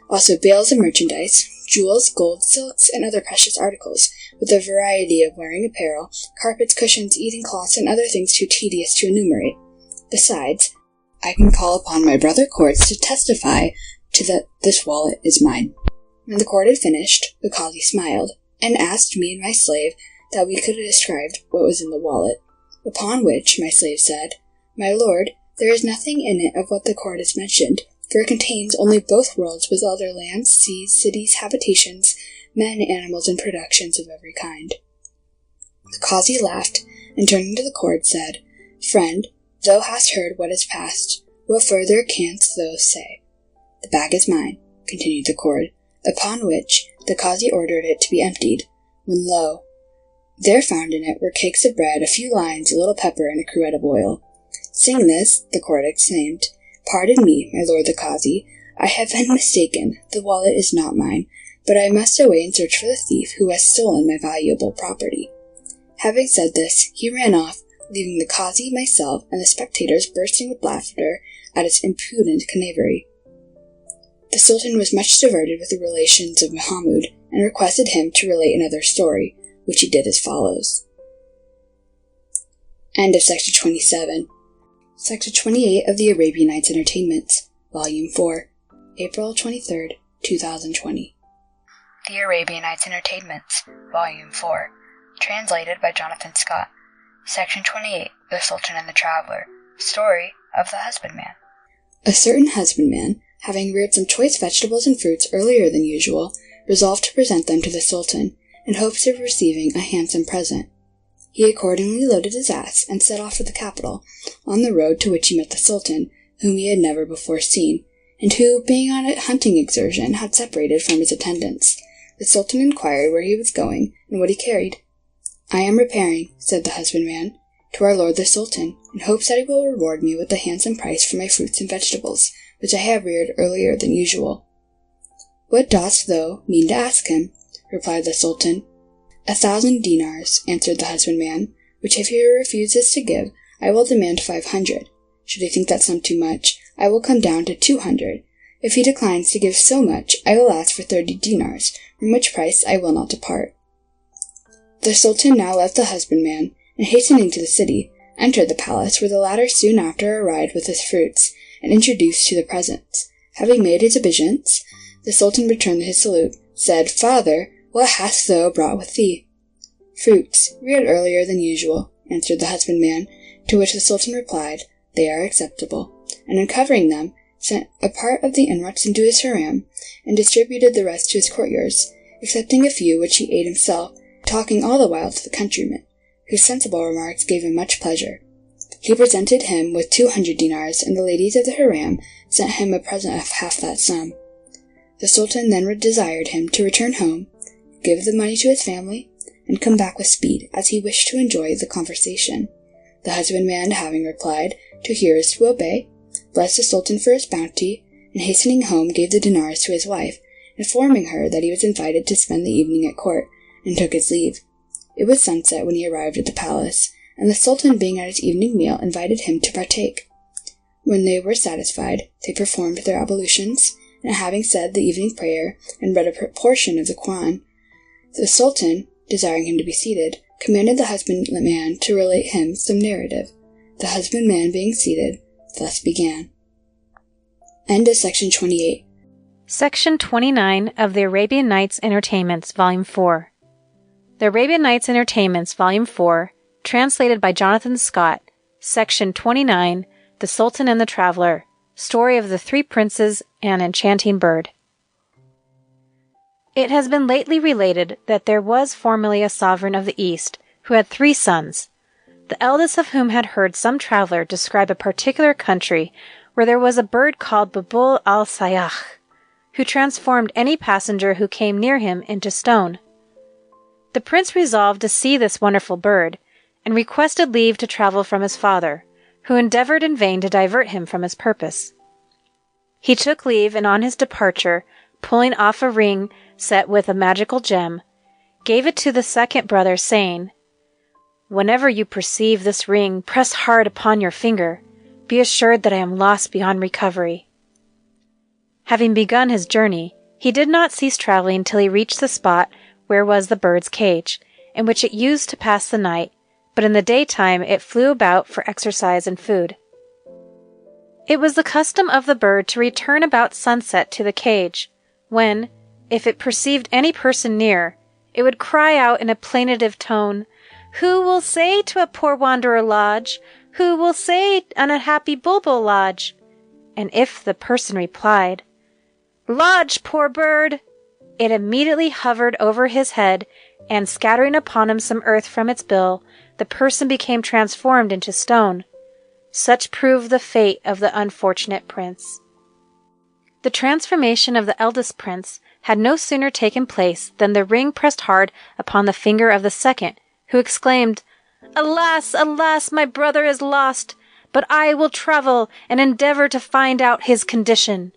also bales of merchandise, jewels, gold, silks, and other precious articles, with a variety of wearing apparel, carpets, cushions, eating cloths, and other things too tedious to enumerate. Besides, I can call upon my brother Kurds to testify to that this wallet is mine." When the Kurd had finished, the Qazi smiled, and asked me and my slave that we could have described what was in the wallet. Upon which my slave said, "My lord, there is nothing in it of what the Kurd has mentioned, for it contains only both worlds with all their lands, seas, cities, habitations, men, animals, and productions of every kind." The Qazi laughed, and turning to the Kurd said, "Friend, thou hast heard what has passed. What further canst thou say?" "The bag is mine," continued the Kurd, upon which the Qazi ordered it to be emptied, when lo! there found in it were cakes of bread, a few lions, a little pepper, and a cruet of oil. Seeing this, the Kurd exclaimed, "Pardon me, my lord the Qazi, I have been mistaken, the wallet is not mine, but I must away and search for the thief who has stolen my valuable property." Having said this, he ran off, leaving the Qazi, myself, and the spectators bursting with laughter at his impudent knavery. The Sultan was much diverted with the relations of Mahmud, and requested him to relate another story, which he did as follows. End of Section 27. Section 28 of the Arabian Nights Entertainments, Volume 4, April 23rd, 2020. The Arabian Nights Entertainments, Volume 4, translated by Jonathan Scott. Section 28, The Sultan and the Traveler, Story of the Husbandman. A certain husbandman, having reared some choice vegetables and fruits earlier than usual, resolved to present them to the Sultan, in hopes of receiving a handsome present. He accordingly loaded his ass, and set off for the capital, on the road to which he met the Sultan, whom he had never before seen, and who, being on a hunting excursion, had separated from his attendants. The Sultan inquired where he was going, and what he carried. "I am repairing," said the husbandman, "to our lord the Sultan, in hopes that he will reward me with a handsome price for my fruits and vegetables, which I have reared earlier than usual." "What dost thou mean to ask him?" replied the Sultan. 1,000 dinars, answered the husbandman, which if he refuses to give, I will demand 500. Should he think that sum too much, I will come down to 200. If he declines to give so much, I will ask for 30 dinars, from which price I will not depart. The Sultan now left the husbandman, and hastening to the city, entered the palace, where the latter soon after arrived with his fruits, and introduced to the presents. Having made his obeisance, the Sultan returned his salute, said, "Father, what hast thou brought with thee?" "Fruits, reared earlier than usual," answered the husbandman, to which the Sultan replied, "They are acceptable," and uncovering them, sent a part of the inruts into his harem, and distributed the rest to his courtiers, excepting a few which he ate himself, talking all the while to the countryman, whose sensible remarks gave him much pleasure. He presented him with 200 dinars, and the ladies of the harem sent him a present of half that sum. The Sultan then desired him to return home, give the money to his family, and come back with speed, as he wished to enjoy the conversation. The husbandman, having replied, "To hear is to obey," blessed the Sultan for his bounty, and hastening home gave the dinars to his wife, informing her that he was invited to spend the evening at court, and took his leave. It was sunset when he arrived at the palace, and the Sultan, being at his evening meal, invited him to partake. When they were satisfied, they performed their ablutions, and having said the evening prayer, and read a portion of the Quran, the Sultan, desiring him to be seated, commanded the husbandman to relate him some narrative. The husbandman, being seated, thus began. End of Section 28. Section 29 of the Arabian Nights Entertainments, Volume 4. The Arabian Nights Entertainments, Volume 4, translated by Jonathan Scott, Section 29, The Sultan and the Traveler, Story of the Three Princes and Enchanting Bird. It has been lately related that there was formerly a sovereign of the East who had 3 sons, the eldest of whom had heard some traveler describe a particular country where there was a bird called Bulbul al-Sayakh, who transformed any passenger who came near him into stone. The prince resolved to see this wonderful bird, and requested leave to travel from his father, who endeavored in vain to divert him from his purpose. He took leave, and on his departure, pulling off a ring set with a magical gem, gave it to the second brother, saying, "Whenever you perceive this ring, press hard upon your finger. Be assured that I am lost beyond recovery." Having begun his journey, he did not cease traveling till he reached the spot where was the bird's cage, in which it used to pass the night, but in the daytime it flew about for exercise and food. It was the custom of the bird to return about sunset to the cage, when, if it perceived any person near, it would cry out in a plaintive tone, "Who will say to a poor wanderer lodge? Who will say an unhappy bulbul lodge?" And if the person replied, "Lodge, poor bird," it immediately hovered over his head, and scattering upon him some earth from its bill, the person became transformed into stone. Such proved the fate of the unfortunate prince. The transformation of the eldest prince had no sooner taken place than the ring pressed hard upon the finger of the second, who exclaimed, "Alas, alas, my brother is lost, but I will travel and endeavor to find out his condition."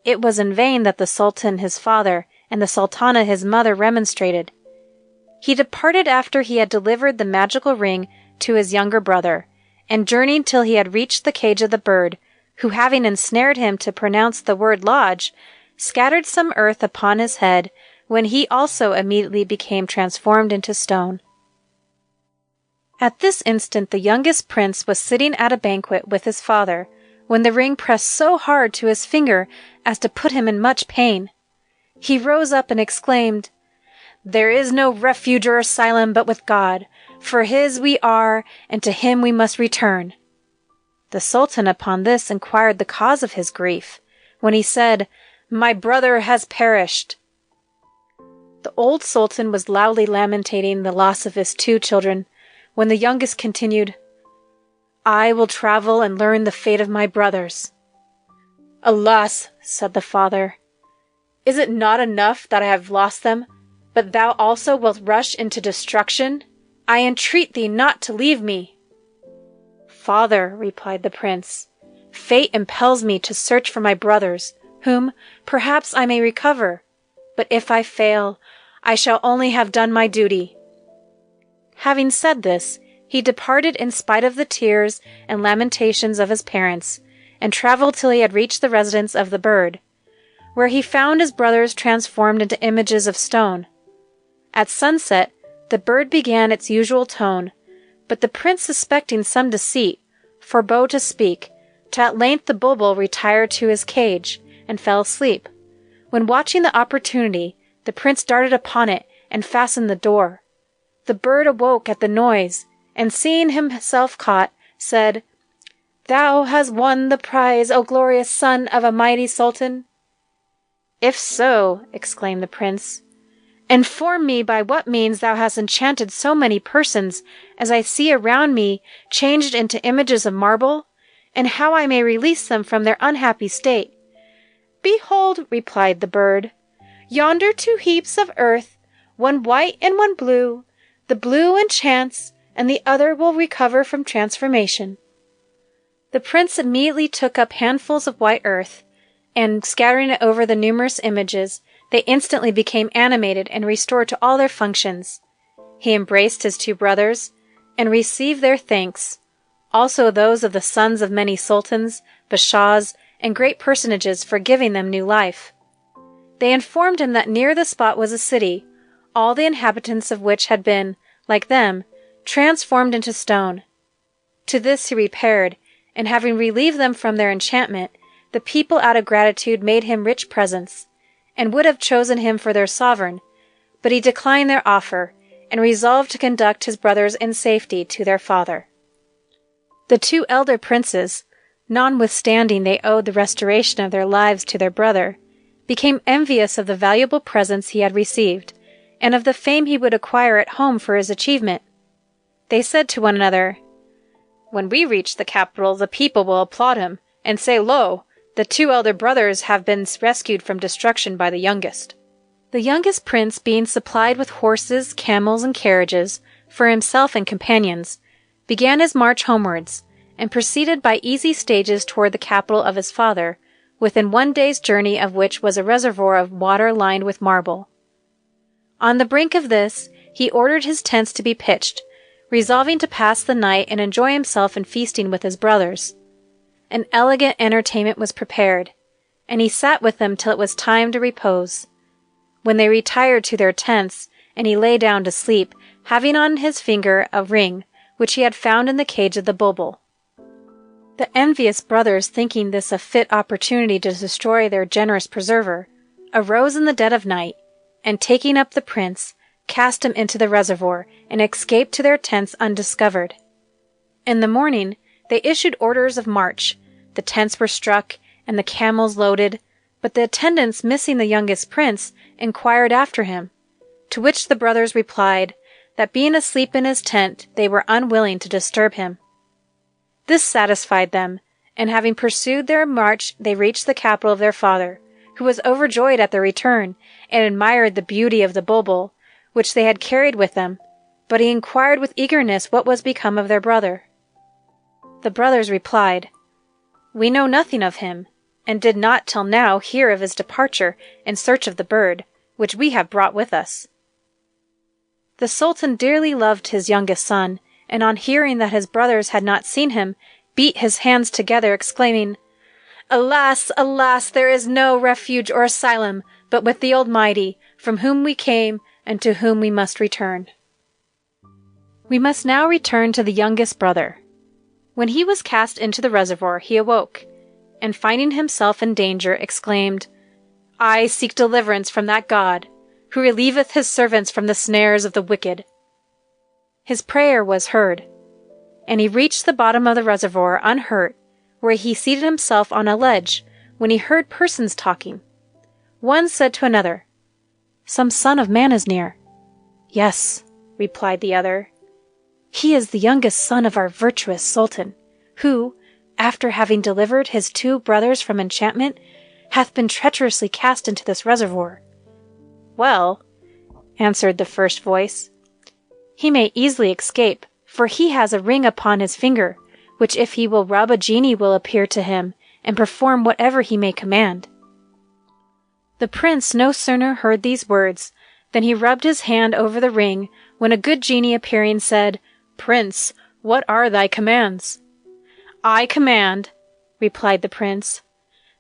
It was in vain that the sultan his father and the sultana his mother remonstrated. He departed after he had delivered the magical ring to his younger brother, and journeyed till he had reached the cage of the bird, who, having ensnared him to pronounce the word lodge, scattered some earth upon his head, when he also immediately became transformed into stone. At this instant the youngest prince was sitting at a banquet with his father, when the ring pressed so hard to his finger as to put him in much pain. He rose up and exclaimed, "There is no refuge or asylum but with God, for his we are, and to him we must return." The sultan upon this inquired the cause of his grief, when he said, "My brother has perished." The old sultan was loudly lamentating the loss of his 2 children, when the youngest continued, "I will travel and learn the fate of my brothers." "Alas," said the father, "is it not enough that I have lost them, but thou also wilt rush into destruction? I entreat thee not to leave me." "Father," replied the prince, "fate impels me to search for my brothers, whom perhaps I may recover, but if I fail, I shall only have done my duty." Having said this, he departed in spite of the tears and lamentations of his parents, and traveled till he had reached the residence of the bird, where he found his brothers transformed into images of stone. At sunset, the bird began its usual tone, but the prince, suspecting some deceit, forbore to speak, till at length the bulbul retired to his cage, and fell asleep. When watching the opportunity, the prince darted upon it, and fastened the door. The bird awoke at the noise, and seeing himself caught, said, "Thou hast won the prize, O glorious son of a mighty sultan." "If so," exclaimed the prince, "inform me by what means thou hast enchanted so many persons as I see around me changed into images of marble, and how I may release them from their unhappy state." "Behold," replied the bird, "yonder 2 heaps of earth, one white and one blue. The blue enchants, and the other will recover from transformation." The prince immediately took up handfuls of white earth, and scattering it over the numerous images, they instantly became animated and restored to all their functions. He embraced his 2 brothers, and received their thanks, also those of the sons of many sultans, bashaws, and great personages for giving them new life. They informed him that near the spot was a city, all the inhabitants of which had been, like them, transformed into stone. To this he repaired, and having relieved them from their enchantment, the people out of gratitude made him rich presents, and would have chosen him for their sovereign, but he declined their offer, and resolved to conduct his brothers in safety to their father. The 2 elder princes, notwithstanding they owed the restoration of their lives to their brother, became envious of the valuable presents he had received, and of the fame he would acquire at home for his achievement. They said to one another, "When we reach the capital, the people will applaud him, and say, 'Lo, the 2 elder brothers have been rescued from destruction by the youngest.'" The youngest prince, being supplied with horses, camels, and carriages, for himself and companions, began his march homewards, and proceeded by easy stages toward the capital of his father, within 1 day's journey of which was a reservoir of water lined with marble. On the brink of this, he ordered his tents to be pitched, resolving to pass the night and enjoy himself in feasting with his brothers. An elegant entertainment was prepared, and he sat with them till it was time to repose, when they retired to their tents, and he lay down to sleep, having on his finger a ring which he had found in the cage of the bulbul. The envious brothers, thinking this a fit opportunity to destroy their generous preserver, arose in the dead of night, and taking up the prince, cast him into the reservoir, and escaped to their tents undiscovered. In the morning they issued orders of march. The tents were struck, and the camels loaded, but the attendants, missing the youngest prince, inquired after him, to which the brothers replied that being asleep in his tent, they were unwilling to disturb him. This satisfied them, and having pursued their march, they reached the capital of their father, who was overjoyed at their return, and admired the beauty of the bulbul, which they had carried with them, but he inquired with eagerness what was become of their brother. The brothers replied, "We know nothing of him, and did not till now hear of his departure in search of the bird, which we have brought with us." The Sultan dearly loved his youngest son, and on hearing that his brothers had not seen him, beat his hands together, exclaiming, "Alas, alas, there is no refuge or asylum but with the Almighty, from whom we came and to whom we must return." We must now return to the youngest brother. When he was cast into the reservoir, he awoke, and finding himself in danger, exclaimed, "I seek deliverance from that God, who relieveth his servants from the snares of the wicked." His prayer was heard, and he reached the bottom of the reservoir unhurt, where he seated himself on a ledge, when he heard persons talking. One said to another, "Some son of man is near." "Yes," replied the other, "he is the youngest son of our virtuous Sultan, who, after having delivered his 2 brothers from enchantment, hath been treacherously cast into this reservoir." "Well," answered the first voice, "he may easily escape, for he has a ring upon his finger, which if he will rub, a genie will appear to him, and perform whatever he may command." The prince no sooner heard these words than he rubbed his hand over the ring, when a good genie appearing said, "Prince, what are thy commands?" "I command," replied the prince,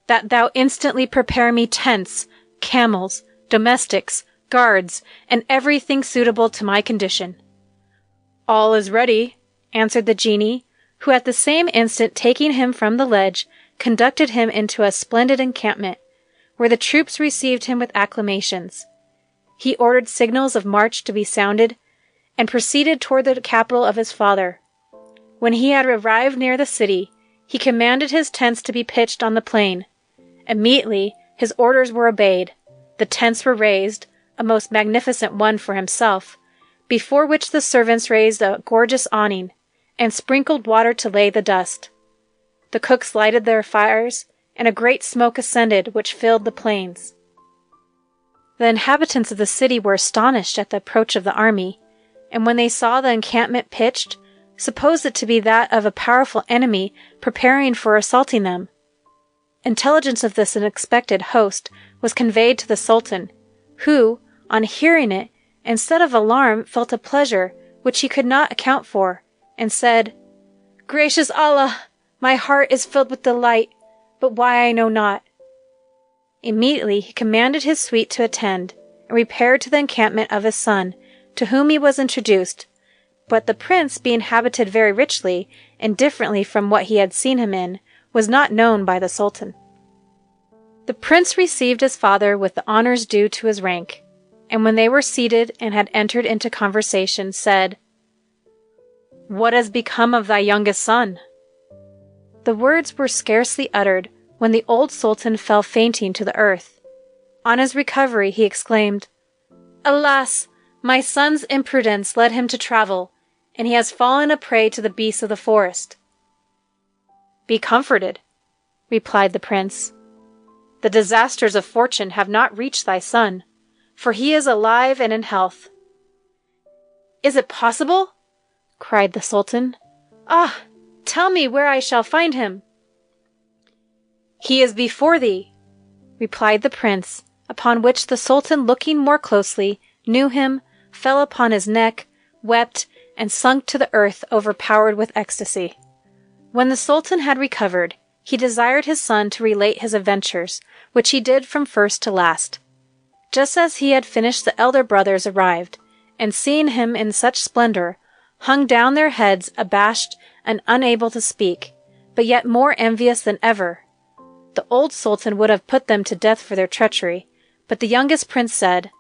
"that thou instantly prepare me tents, camels, domestics, guards, and everything suitable to my condition." "All is ready," answered the genie, who at the same instant, taking him from the ledge, conducted him into a splendid encampment, where the troops received him with acclamations. He ordered signals of march to be sounded, and proceeded toward the capital of his father. When he had arrived near the city, he commanded his tents to be pitched on the plain. Immediately his orders were obeyed. The tents were raised, a most magnificent one for himself, before which the servants raised a gorgeous awning, and sprinkled water to lay the dust. The cooks lighted their fires, and a great smoke ascended, which filled the plains. The inhabitants of the city were astonished at the approach of the army, and when they saw the encampment pitched, supposed it to be that of a powerful enemy preparing for assaulting them. Intelligence of this unexpected host was conveyed to the Sultan, who, on hearing it, instead of alarm, felt a pleasure which he could not account for, and said, "Gracious Allah, my heart is filled with delight, but why I know not." Immediately he commanded his suite to attend, and repaired to the encampment of his son, to whom he was introduced. But the prince, being habited very richly, and differently from what he had seen him in, was not known by the Sultan. The prince received his father with the honors due to his rank, and when they were seated and had entered into conversation, said, "What has become of thy youngest son?" The words were scarcely uttered when the old sultan fell fainting to the earth. On his recovery he exclaimed, "Alas! My son's imprudence led him to travel, and he has fallen a prey to the beasts of the forest." "Be comforted," replied the prince. "The disasters of fortune have not reached thy son, for he is alive and in health." "Is it possible?" cried the sultan. "Ah, tell me where I shall find him." "He is before thee," replied the prince, upon which the sultan, looking more closely, knew him, fell upon his neck, wept, and sunk to the earth overpowered with ecstasy. When the sultan had recovered, he desired his son to relate his adventures, which he did from first to last. Just as he had finished, the elder brothers arrived, and seeing him in such splendor, hung down their heads abashed and unable to speak, but yet more envious than ever. The old sultan would have put them to death for their treachery, but the youngest prince said,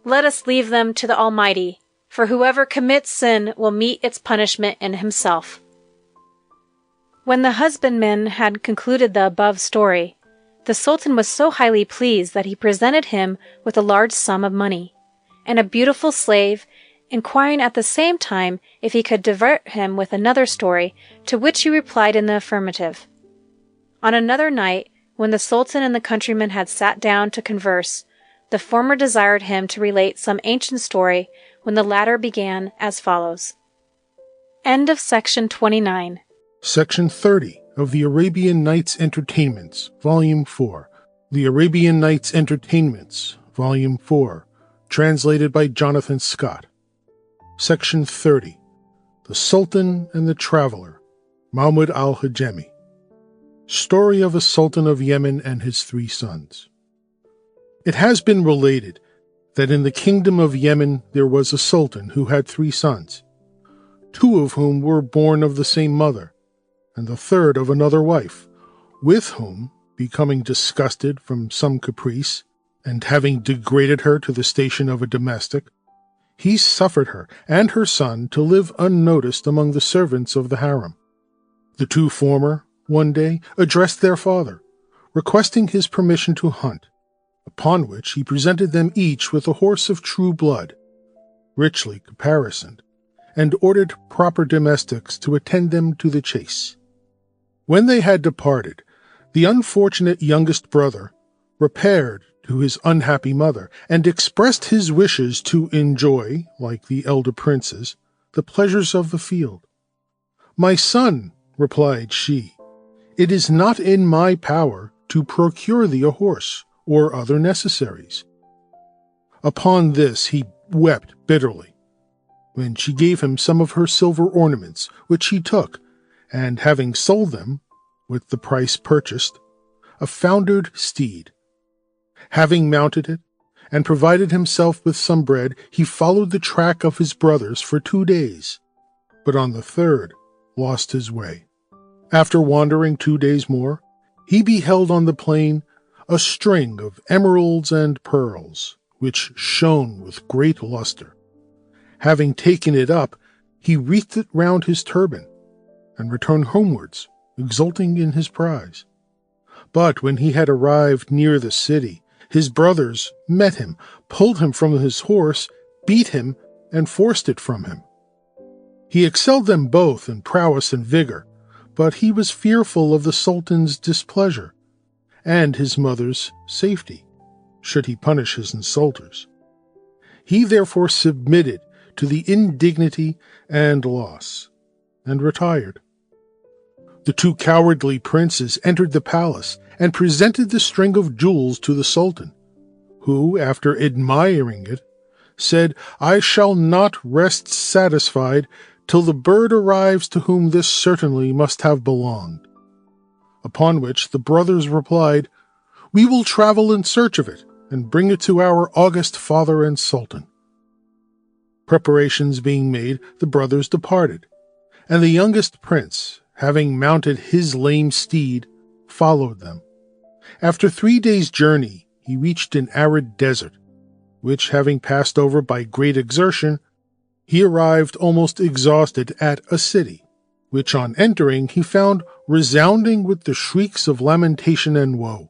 "Let us leave them to the Almighty, for whoever commits sin will meet its punishment in himself." When the husbandman had concluded the above story, the sultan was so highly pleased that he presented him with a large sum of money, and a beautiful slave, inquiring at the same time if he could divert him with another story, to which he replied in the affirmative. On another night, when the sultan and the countryman had sat down to converse, the former desired him to relate some ancient story, when the latter began as follows. End of section 29. Section 30 of the Arabian Nights Entertainments, Volume 4. The Arabian Nights Entertainments, Volume 4. Translated by Jonathan Scott. Section 30. The Sultan and the Traveler, Mahmud al-Hajemi. Story of a Sultan of Yemen and his 3 sons. It has been related that in the kingdom of Yemen there was a sultan who had 3 sons, 2 of whom were born of the same mother, and the third of another wife, with whom, becoming disgusted from some caprice, and having degraded her to the station of a domestic, he suffered her and her son to live unnoticed among the servants of the harem. The 2 former, one day, addressed their father, requesting his permission to hunt, upon which he presented them each with a horse of true blood, richly caparisoned, and ordered proper domestics to attend them to the chase. When they had departed, the unfortunate youngest brother repaired to his unhappy mother, and expressed his wishes to enjoy, like the elder princes, the pleasures of the field. "My son," replied she, "it is not in my power to procure thee a horse or other necessaries." Upon this he wept bitterly, when she gave him some of her silver ornaments, which he took, and having sold them, with the price purchased, a foundered steed. Having mounted it, and provided himself with some bread, he followed the track of his brothers for 2 days, but on the 3rd lost his way. After wandering 2 days more, he beheld on the plain a string of emeralds and pearls, which shone with great luster. Having taken it up, he wreathed it round his turban, and returned homewards, exulting in his prize. But when he had arrived near the city, his brothers met him, pulled him from his horse, beat him, and forced it from him. He excelled them both in prowess and vigor, but he was fearful of the sultan's displeasure, and his mother's safety, should he punish his insulters. He therefore submitted to the indignity and loss, and retired. The 2 cowardly princes entered the palace, and presented the string of jewels to the sultan, who, after admiring it, said, "I shall not rest satisfied till the bird arrives to whom this certainly must have belonged." Upon which the brothers replied, "We will travel in search of it, and bring it to our august father and sultan." Preparations being made, the brothers departed, and the youngest prince, having mounted his lame steed, followed them. After 3 days' journey, he reached an arid desert, which having passed over by great exertion, he arrived almost exhausted at a city, which on entering he found resounding with the shrieks of lamentation and woe.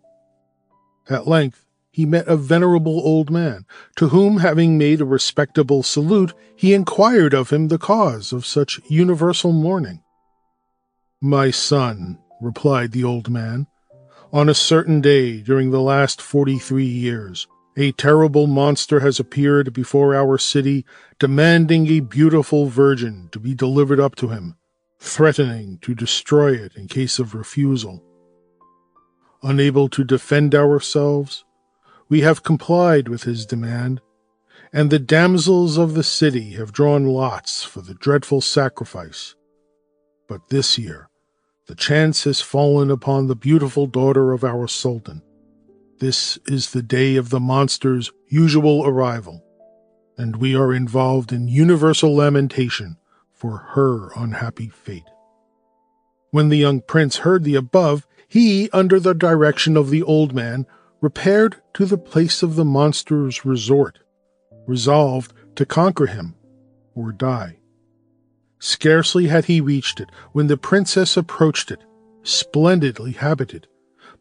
At length he met a venerable old man, to whom, having made a respectable salute, he inquired of him the cause of such universal mourning. "My son," replied the old man, "on a certain day during the last 43 years, a terrible monster has appeared before our city, demanding a beautiful virgin to be delivered up to him, threatening to destroy it in case of refusal. Unable to defend ourselves, we have complied with his demand, and the damsels of the city have drawn lots for the dreadful sacrifice. But this year the chance has fallen upon the beautiful daughter of our Sultan. This is the day of the monster's usual arrival, and we are involved in universal lamentation for her unhappy fate." When the young prince heard the above, he, under the direction of the old man, repaired to the place of the monster's resort, resolved to conquer him or die. Scarcely had he reached it when the princess approached it, splendidly habited,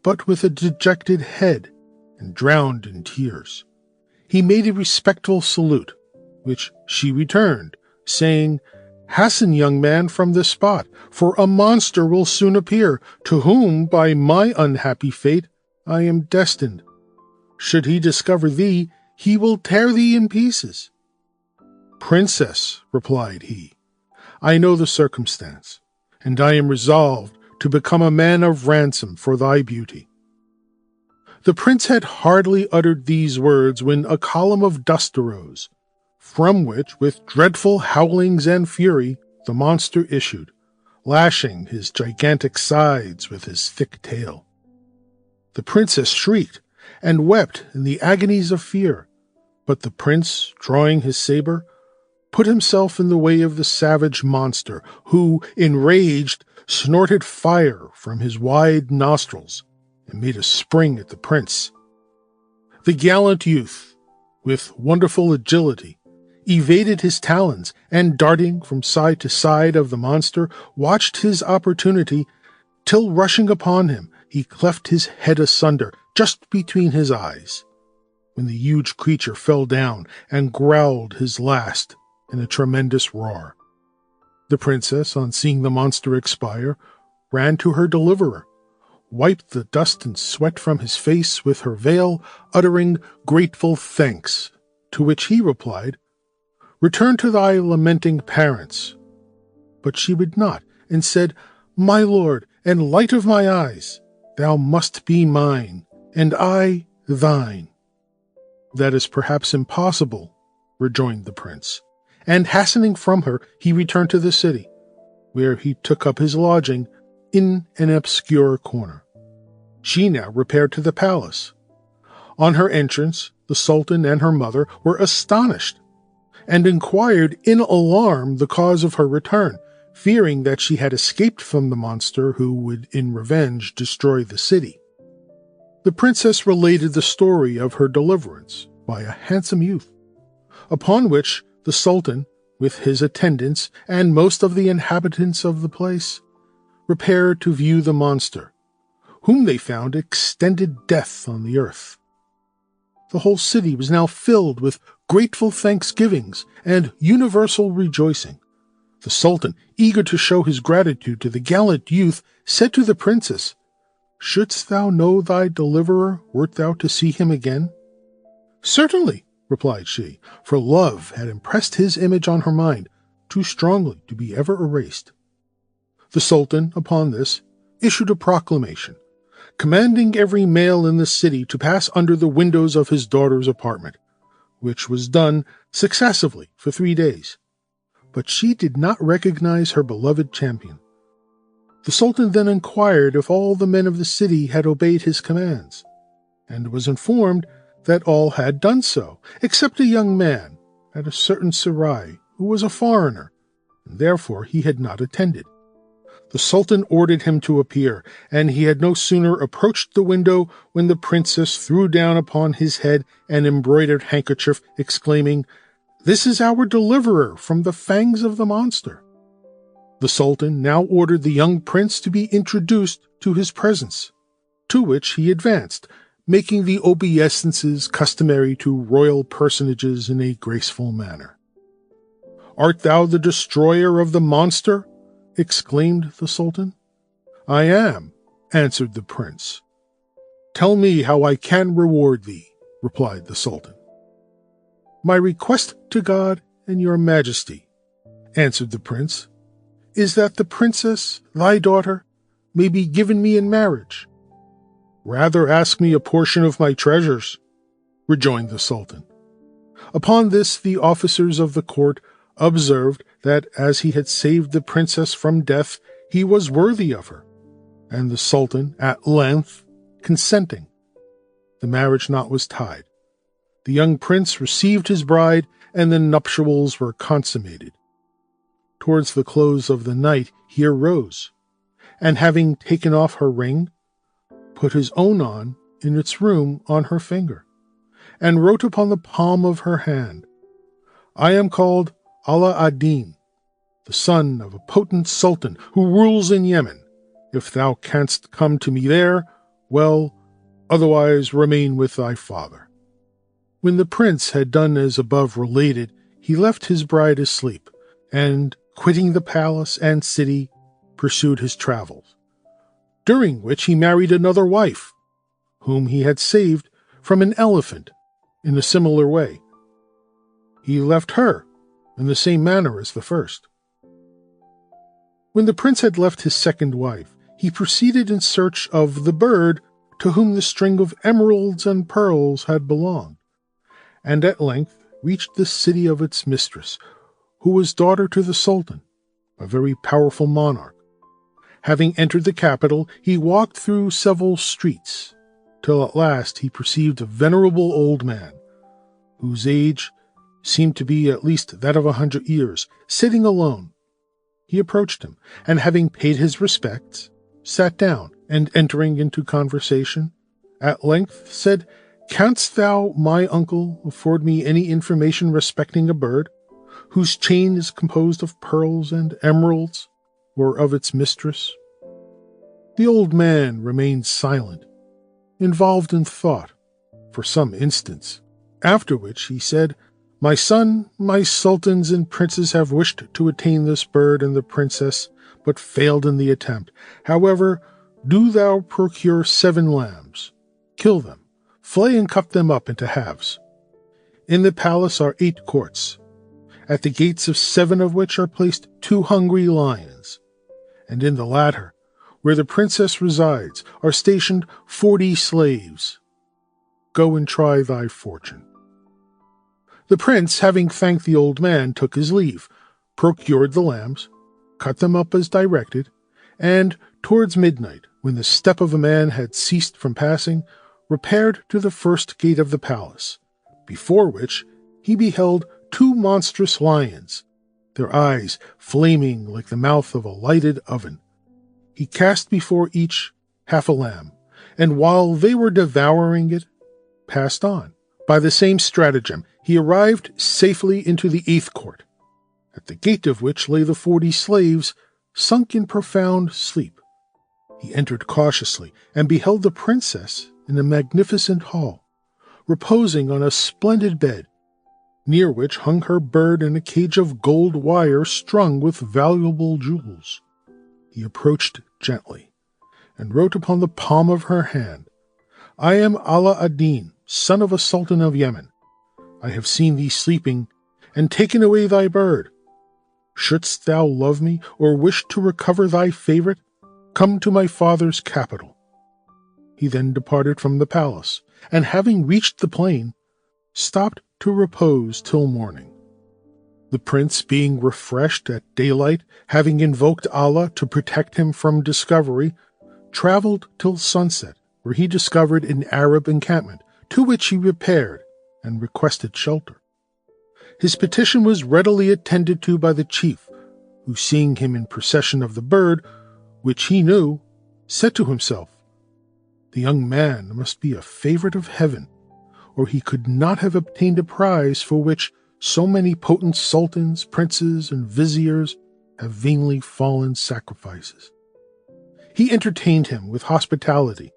but with a dejected head and drowned in tears. He made a respectful salute, which she returned, saying, "Hasten, young man, from this spot, for a monster will soon appear, to whom, by my unhappy fate, I am destined. Should he discover thee, he will tear thee in pieces." "Princess," replied he, "I know the circumstance, and I am resolved to become a man of ransom for thy beauty." The prince had hardly uttered these words when a column of dust arose, from which, with dreadful howlings and fury, the monster issued, lashing his gigantic sides with his thick tail. The princess shrieked and wept in the agonies of fear, but the prince, drawing his saber, put himself in the way of the savage monster, who, enraged, snorted fire from his wide nostrils and made a spring at the prince. The gallant youth, with wonderful agility, evaded his talons, and darting from side to side of the monster, watched his opportunity, till rushing upon him, he cleft his head asunder just between his eyes, when the huge creature fell down and growled his last in a tremendous roar. The princess, on seeing the monster expire, ran to her deliverer, wiped the dust and sweat from his face with her veil, uttering grateful thanks, to which he replied, "Return to thy lamenting parents." But she would not, and said, "My lord and light of my eyes, thou must be mine, and I thine." "That is perhaps impossible," rejoined the prince, and hastening from her, he returned to the city, where he took up his lodging in an obscure corner. She now repaired to the palace. On her entrance, the sultan and her mother were astonished, and inquired in alarm the cause of her return, fearing that she had escaped from the monster who would in revenge destroy the city. The princess related the story of her deliverance by a handsome youth, upon which the sultan, with his attendants and most of the inhabitants of the place, repaired to view the monster, whom they found extended death on the earth. The whole city was now filled with grateful thanksgivings and universal rejoicing. The sultan, eager to show his gratitude to the gallant youth, said to the princess, "Shouldst thou know thy deliverer, wert thou to see him again?" "Certainly," replied she, for love had impressed his image on her mind too strongly to be ever erased. The sultan, upon this, issued a proclamation, commanding every male in the city to pass under the windows of his daughter's apartment, which was done successively for 3 days. But she did not recognize her beloved champion. The sultan then inquired if all the men of the city had obeyed his commands, and was informed that all had done so, except a young man at a certain serai who was a foreigner, and therefore he had not attended. The Sultan ordered him to appear, and he had no sooner approached the window when the princess threw down upon his head an embroidered handkerchief, exclaiming, "This is our deliverer from the fangs of the monster." The Sultan now ordered the young prince to be introduced to his presence, to which he advanced, making the obeisances customary to royal personages in a graceful manner. "Art thou the destroyer of the monster?" exclaimed the Sultan. "I am," answered the prince. "Tell me how I can reward thee," replied the Sultan. "My request to God and your majesty," answered the prince, "is that the princess, thy daughter, may be given me in marriage." "Rather ask me a portion of my treasures," rejoined the Sultan. Upon this the officers of the court observed that as he had saved the princess from death, he was worthy of her, and the Sultan, at length, consenting, the marriage knot was tied. The young prince received his bride, and the nuptials were consummated. Towards the close of the night he arose, and having taken off her ring, put his own on in its room on her finger, and wrote upon the palm of her hand, "I am called Allah ad-Din, the son of a potent sultan who rules in Yemen. If thou canst come to me there, well, otherwise remain with thy father." When the prince had done as above related, he left his bride asleep, and, quitting the palace and city, pursued his travels, during which he married another wife, whom he had saved from an elephant in a similar way. He left her in the same manner as the first. When the prince had left his second wife, he proceeded in search of the bird to whom the string of emeralds and pearls had belonged, and at length reached the city of its mistress, who was daughter to the Sultan, a very powerful monarch. Having entered the capital, he walked through several streets, till at last he perceived a venerable old man, whose age seemed to be at least that of 100 years, sitting alone. He approached him, and having paid his respects, sat down, and entering into conversation, at length said, "Canst thou, my uncle, afford me any information respecting a bird, whose chain is composed of pearls and emeralds, or of its mistress?" The old man remained silent, involved in thought, for some instants, after which he said, "My son, my sultans and princes have wished to attain this bird and the princess, but failed in the attempt. However, do thou procure 7 lambs, kill them, flay and cut them up into halves. In the palace are 8 courts, at the gates of 7 of which are placed 2 hungry lions, and in the latter, where the princess resides, are stationed 40 slaves. Go and try thy fortune." The prince, having thanked the old man, took his leave, procured the lambs, cut them up as directed, and towards midnight, when the step of a man had ceased from passing, repaired to the first gate of the palace, before which he beheld 2 monstrous lions, their eyes flaming like the mouth of a lighted oven. He cast before each half a lamb, and while they were devouring it, passed on. By the same stratagem, he arrived safely into the 8th court, at the gate of which lay the 40 slaves, sunk in profound sleep. He entered cautiously, and beheld the princess in a magnificent hall, reposing on a splendid bed, near which hung her bird in a cage of gold wire strung with valuable jewels. He approached gently, and wrote upon the palm of her hand, "I am Allah ad-Din, son of a sultan of Yemen. I have seen thee sleeping, and taken away thy bird. Shouldst thou love me, or wish to recover thy favorite, come to my father's capital." He then departed from the palace, and having reached the plain, stopped to repose till morning. The prince, being refreshed at daylight, having invoked Allah to protect him from discovery, traveled till sunset, where he discovered an Arab encampment, to which he repaired and requested shelter. His petition was readily attended to by the chief, who, seeing him in possession of the bird, which he knew, said to himself, "The young man must be a favorite of heaven, or he could not have obtained a prize for which so many potent sultans, princes, and viziers have vainly fallen sacrifices." He entertained him with hospitality,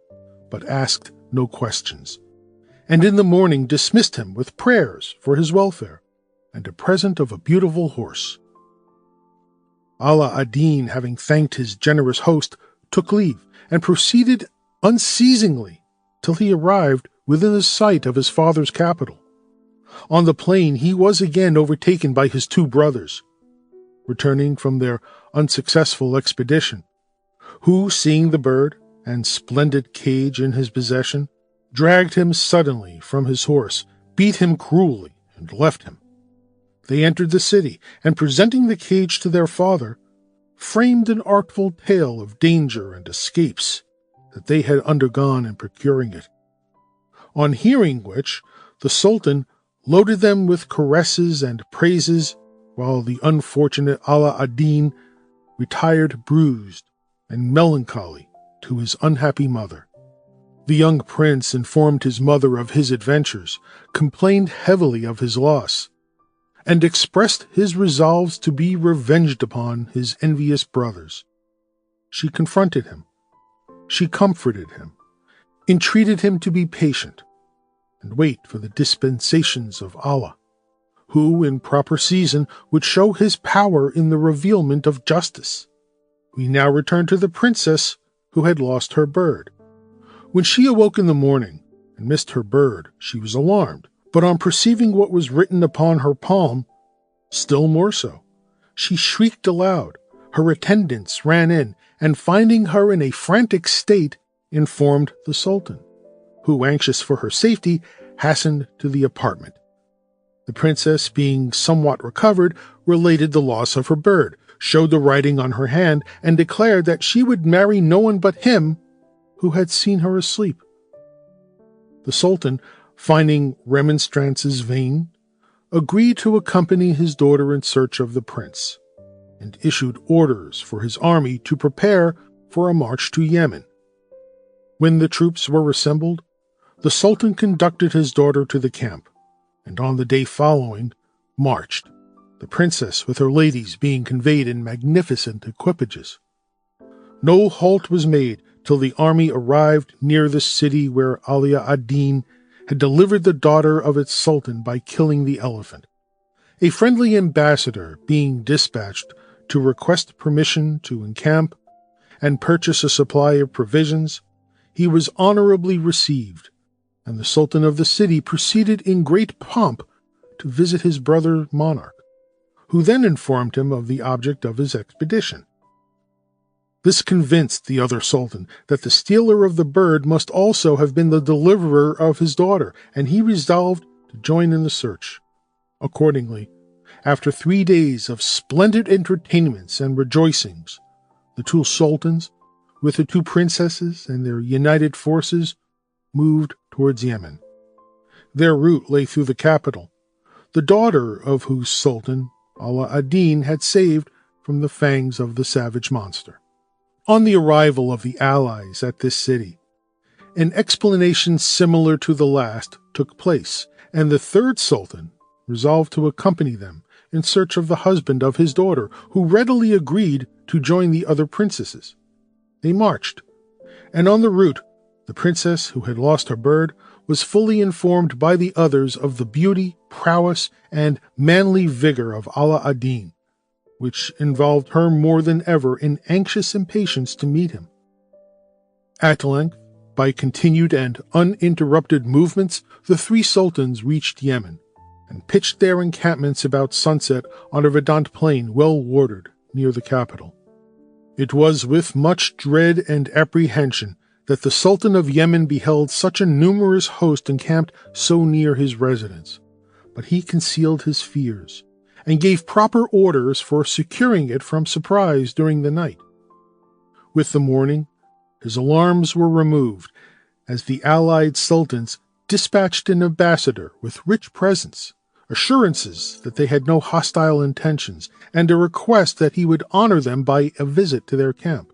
but asked no questions, and in the morning dismissed him with prayers for his welfare and a present of a beautiful horse. Ala ad-Din, having thanked his generous host, took leave and proceeded unceasingly till he arrived within the sight of his father's capital. On the plain he was again overtaken by his two brothers, returning from their unsuccessful expedition, who, seeing the bird and splendid cage in his possession, dragged him suddenly from his horse, beat him cruelly, and left him. They entered the city, and presenting the cage to their father, framed an artful tale of danger and escapes that they had undergone in procuring it. On hearing which, the Sultan loaded them with caresses and praises, while the unfortunate Ala ad-Din retired bruised and melancholy to his unhappy mother. The young prince informed his mother of his adventures, complained heavily of his loss, and expressed his resolves to be revenged upon his envious brothers. She confronted him. She comforted him, entreated him to be patient, and wait for the dispensations of Allah, who in proper season would show his power in the revealment of justice. We now return to the princess who had lost her bird. When she awoke in the morning and missed her bird, she was alarmed, but on perceiving what was written upon her palm, still more so. She shrieked aloud. Her attendants ran in, and finding her in a frantic state, informed the Sultan, who, anxious for her safety, hastened to the apartment. The princess, being somewhat recovered, related the loss of her bird, showed the writing on her hand, and declared that she would marry no one but him who had seen her asleep. The Sultan, finding remonstrances vain, agreed to accompany his daughter in search of the prince, and issued orders for his army to prepare for a march to Yemen. When the troops were assembled, the Sultan conducted his daughter to the camp, and on the day following marched, the princess with her ladies being conveyed in magnificent equipages. No halt was made till the army arrived near the city where Ala ad-Din had delivered the daughter of its sultan by killing the elephant. A friendly ambassador being dispatched to request permission to encamp and purchase a supply of provisions, he was honorably received, and the sultan of the city proceeded in great pomp to visit his brother monarch, who then informed him of the object of his expedition. This convinced the other sultan that the stealer of the bird must also have been the deliverer of his daughter, and he resolved to join in the search. Accordingly, after 3 days of splendid entertainments and rejoicings, the two sultans, with the two princesses and their united forces, moved towards Yemen. Their route lay through the capital, the daughter of whose sultan Ala ad-Din had saved from the fangs of the savage monster. On the arrival of the allies at this city, an explanation similar to the last took place, and the third sultan resolved to accompany them in search of the husband of his daughter, who readily agreed to join the other princesses. They marched, and on the route the princess who had lost her bird was fully informed by the others of the beauty, prowess, and manly vigor of Ala ad-Din, which involved her more than ever in anxious impatience to meet him. At length, by continued and uninterrupted movements, the 3 sultans reached Yemen, and pitched their encampments about sunset on a verdant plain well watered near the capital. It was with much dread and apprehension that the Sultan of Yemen beheld such a numerous host encamped so near his residence, but he concealed his fears, and gave proper orders for securing it from surprise during the night. With the morning, his alarms were removed, as the allied sultans dispatched an ambassador with rich presents, assurances that they had no hostile intentions, and a request that he would honor them by a visit to their camp.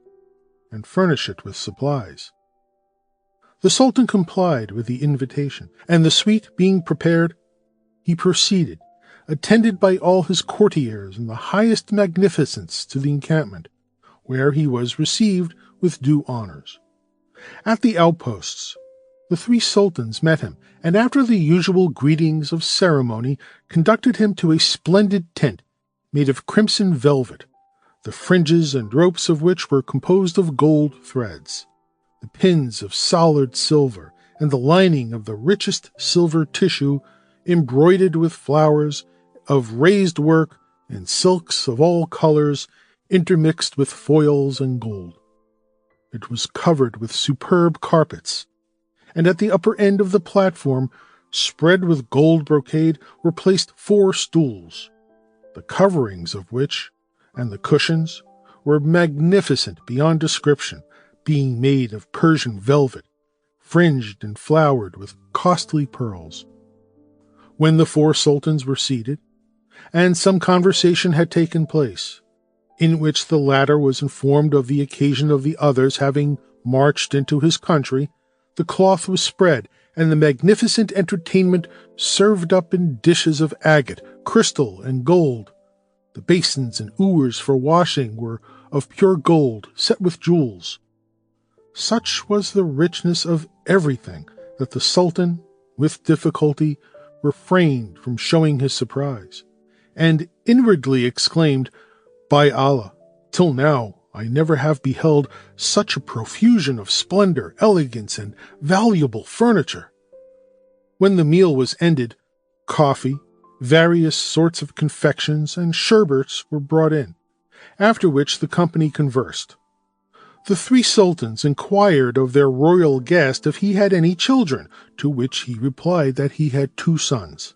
and furnish it with supplies. The Sultan complied with the invitation, and the suite being prepared, he proceeded, attended by all his courtiers in the highest magnificence, to the encampment, where he was received with due honors. At the outposts, the three sultans met him, and after the usual greetings of ceremony, conducted him to a splendid tent made of crimson velvet, the fringes and ropes of which were composed of gold threads, the pins of solid silver, and the lining of the richest silver tissue, embroidered with flowers of raised work and silks of all colors, intermixed with foils and gold. It was covered with superb carpets, and at the upper end of the platform, spread with gold brocade, were placed 4 stools, the coverings of which, and the cushions, were magnificent beyond description, being made of Persian velvet, fringed and flowered with costly pearls. When the 4 sultans were seated, and some conversation had taken place, in which the latter was informed of the occasion of the others having marched into his country, the cloth was spread, and the magnificent entertainment served up in dishes of agate, crystal, and gold. The basins and ewers for washing were of pure gold, set with jewels. Such was the richness of everything that the Sultan, with difficulty, refrained from showing his surprise, and inwardly exclaimed, "By Allah, till now I never have beheld such a profusion of splendor, elegance, and valuable furniture." When the meal was ended, coffee, various sorts of confections, and sherbets were brought in, after which the company conversed. The 3 sultans inquired of their royal guest if he had any children, to which he replied that he had 2 sons.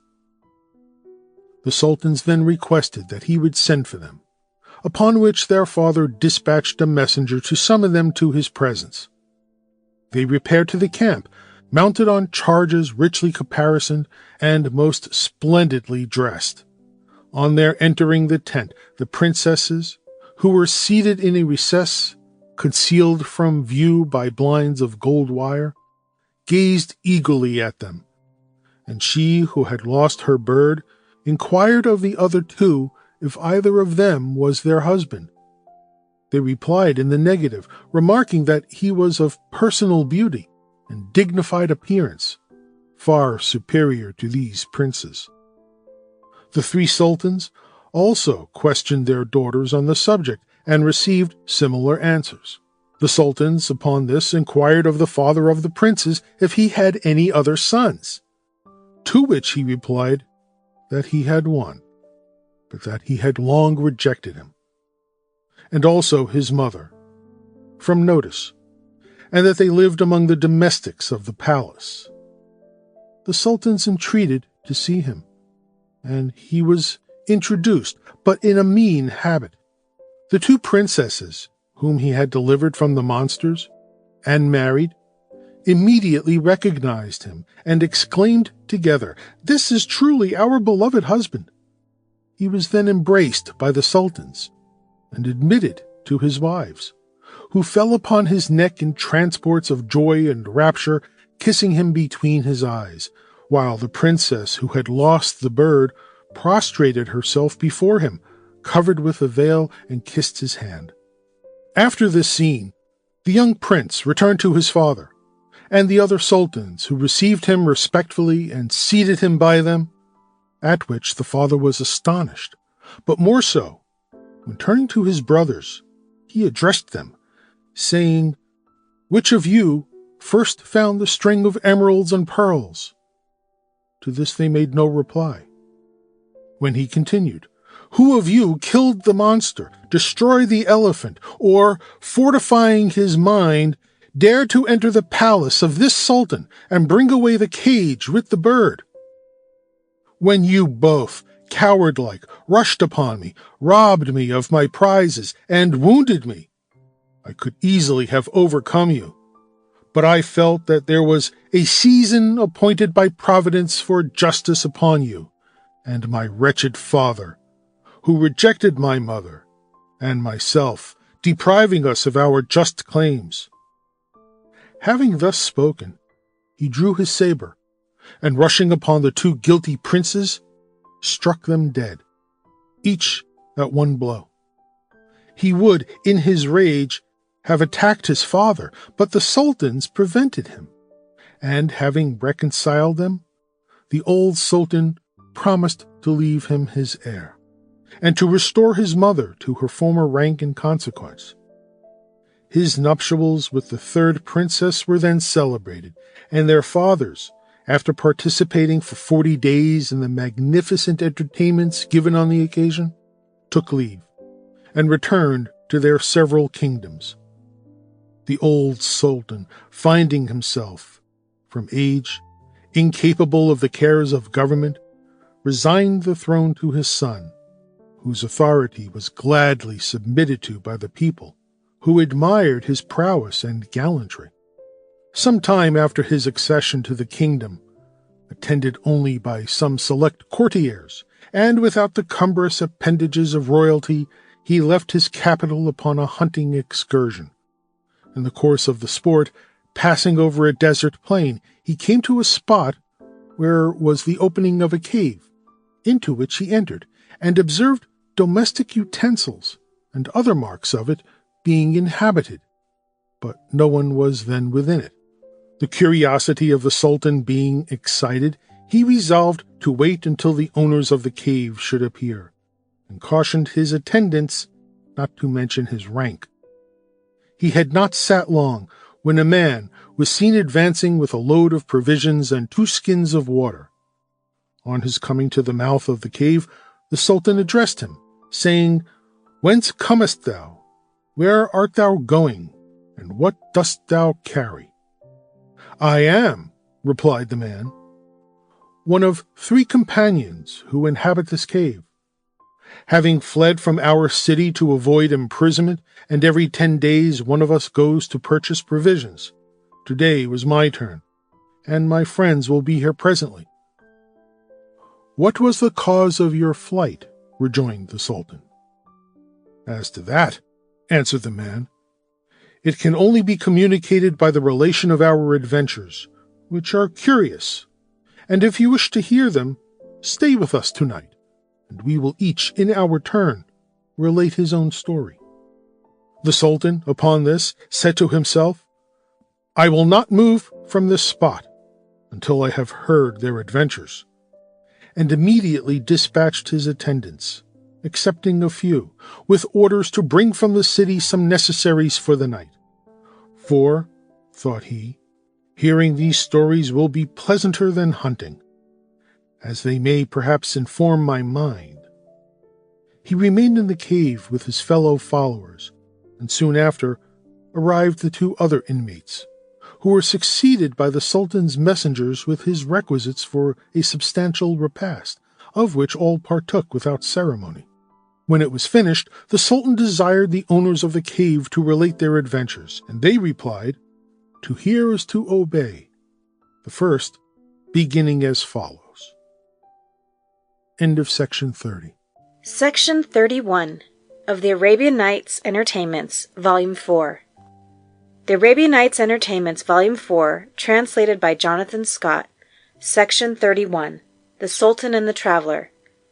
The sultans then requested that he would send for them, upon which their father dispatched a messenger to summon them to his presence. They repaired to the camp, mounted on chargers richly caparisoned and most splendidly dressed. On their entering the tent, the princesses, who were seated in a recess, concealed from view by blinds of gold wire, gazed eagerly at them, and she who had lost her bird inquired of the other 2 if either of them was their husband. They replied in the negative, remarking that he was of personal beauty and dignified appearance, far superior to these princes. The 3 sultans also questioned their daughters on the subject, and received similar answers. The sultans, upon this, inquired of the father of the princes if he had any other sons, to which he replied that he had one, but that he had long rejected him, and also his mother, from notice, and that they lived among the domestics of the palace. The sultans entreated to see him, and he was introduced, but in a mean habit. The 2 princesses, whom he had delivered from the monsters and married, immediately recognized him and exclaimed together, "This is truly our beloved husband." He was then embraced by the sultans and admitted to his wives, who fell upon his neck in transports of joy and rapture, kissing him between his eyes, while the princess who had lost the bird prostrated herself before him, covered with a veil, and kissed his hand. After this scene, the young prince returned to his father, and the other sultans, who received him respectfully and seated him by them, at which the father was astonished, but more so when, turning to his brothers, he addressed them, saying, "Which of you first found the string of emeralds and pearls?" To this they made no reply. When he continued, "Who of you killed the monster, destroyed the elephant, or, fortifying his mind, dared to enter the palace of this sultan and bring away the cage with the bird? When you both, coward-like, rushed upon me, robbed me of my prizes, and wounded me, I could easily have overcome you, but I felt that there was a season appointed by Providence for justice upon you and my wretched father, who rejected my mother and myself depriving us of our just claims." Having thus spoken, he drew his saber, and rushing upon the two guilty princes, struck them dead, each at one blow. He would, in his rage, have attacked his father, but the sultans prevented him, and having reconciled them, the old sultan promised to leave him his heir, and to restore his mother to her former rank and consequence. His nuptials with the third princess were then celebrated, and their fathers, after participating for 40 days in the magnificent entertainments given on the occasion, took leave, and returned to their several kingdoms. The old sultan, finding himself, from age, incapable of the cares of government, resigned the throne to his son, whose authority was gladly submitted to by the people, who admired his prowess and gallantry. Some time after his accession to the kingdom, attended only by some select courtiers, and without the cumbrous appendages of royalty, he left his capital upon a hunting excursion. In the course of the sport, passing over a desert plain, he came to a spot where was the opening of a cave, into which he entered, and observed domestic utensils and other marks of it being inhabited, but no one was then within it. The curiosity of the sultan being excited, he resolved to wait until the owners of the cave should appear, and cautioned his attendants not to mention his rank. He had not sat long when a man was seen advancing with a load of provisions and 2 skins of water. On his coming to the mouth of the cave, the sultan addressed him, saying, "Whence comest thou? Where art thou going? And what dost thou carry?" "I am," replied the man, "one of 3 companions who inhabit this cave. Having fled from our city to avoid imprisonment, and every 10 days one of us goes to purchase provisions, today was my turn, and my friends will be here presently." "What was the cause of your flight?" rejoined the sultan. "As to that," answered the man, "it can only be communicated by the relation of our adventures, which are curious, and if you wish to hear them, stay with us tonight, and we will each, in our turn, relate his own story." The sultan, upon this, said to himself, "I will not move from this spot until I have heard their adventures," and immediately dispatched his attendants, excepting a few, with orders to bring from the city some necessaries for the night. "For," thought he, "hearing these stories will be pleasanter than hunting, as they may perhaps inform my mind." He remained in the cave with his fellow followers, and soon after arrived the 2 other inmates, who were succeeded by the sultan's messengers with his requisites for a substantial repast, of which all partook without ceremony. When it was finished, the sultan desired the owners of the cave to relate their adventures, and they replied, "To hear is to obey," the first beginning as follows. End of section 30. Section 31 of the Arabian Nights Entertainments, Volume 4. The Arabian Nights Entertainments, Volume 4, translated by Jonathan Scott. Section 31. The Sultan and the Traveler.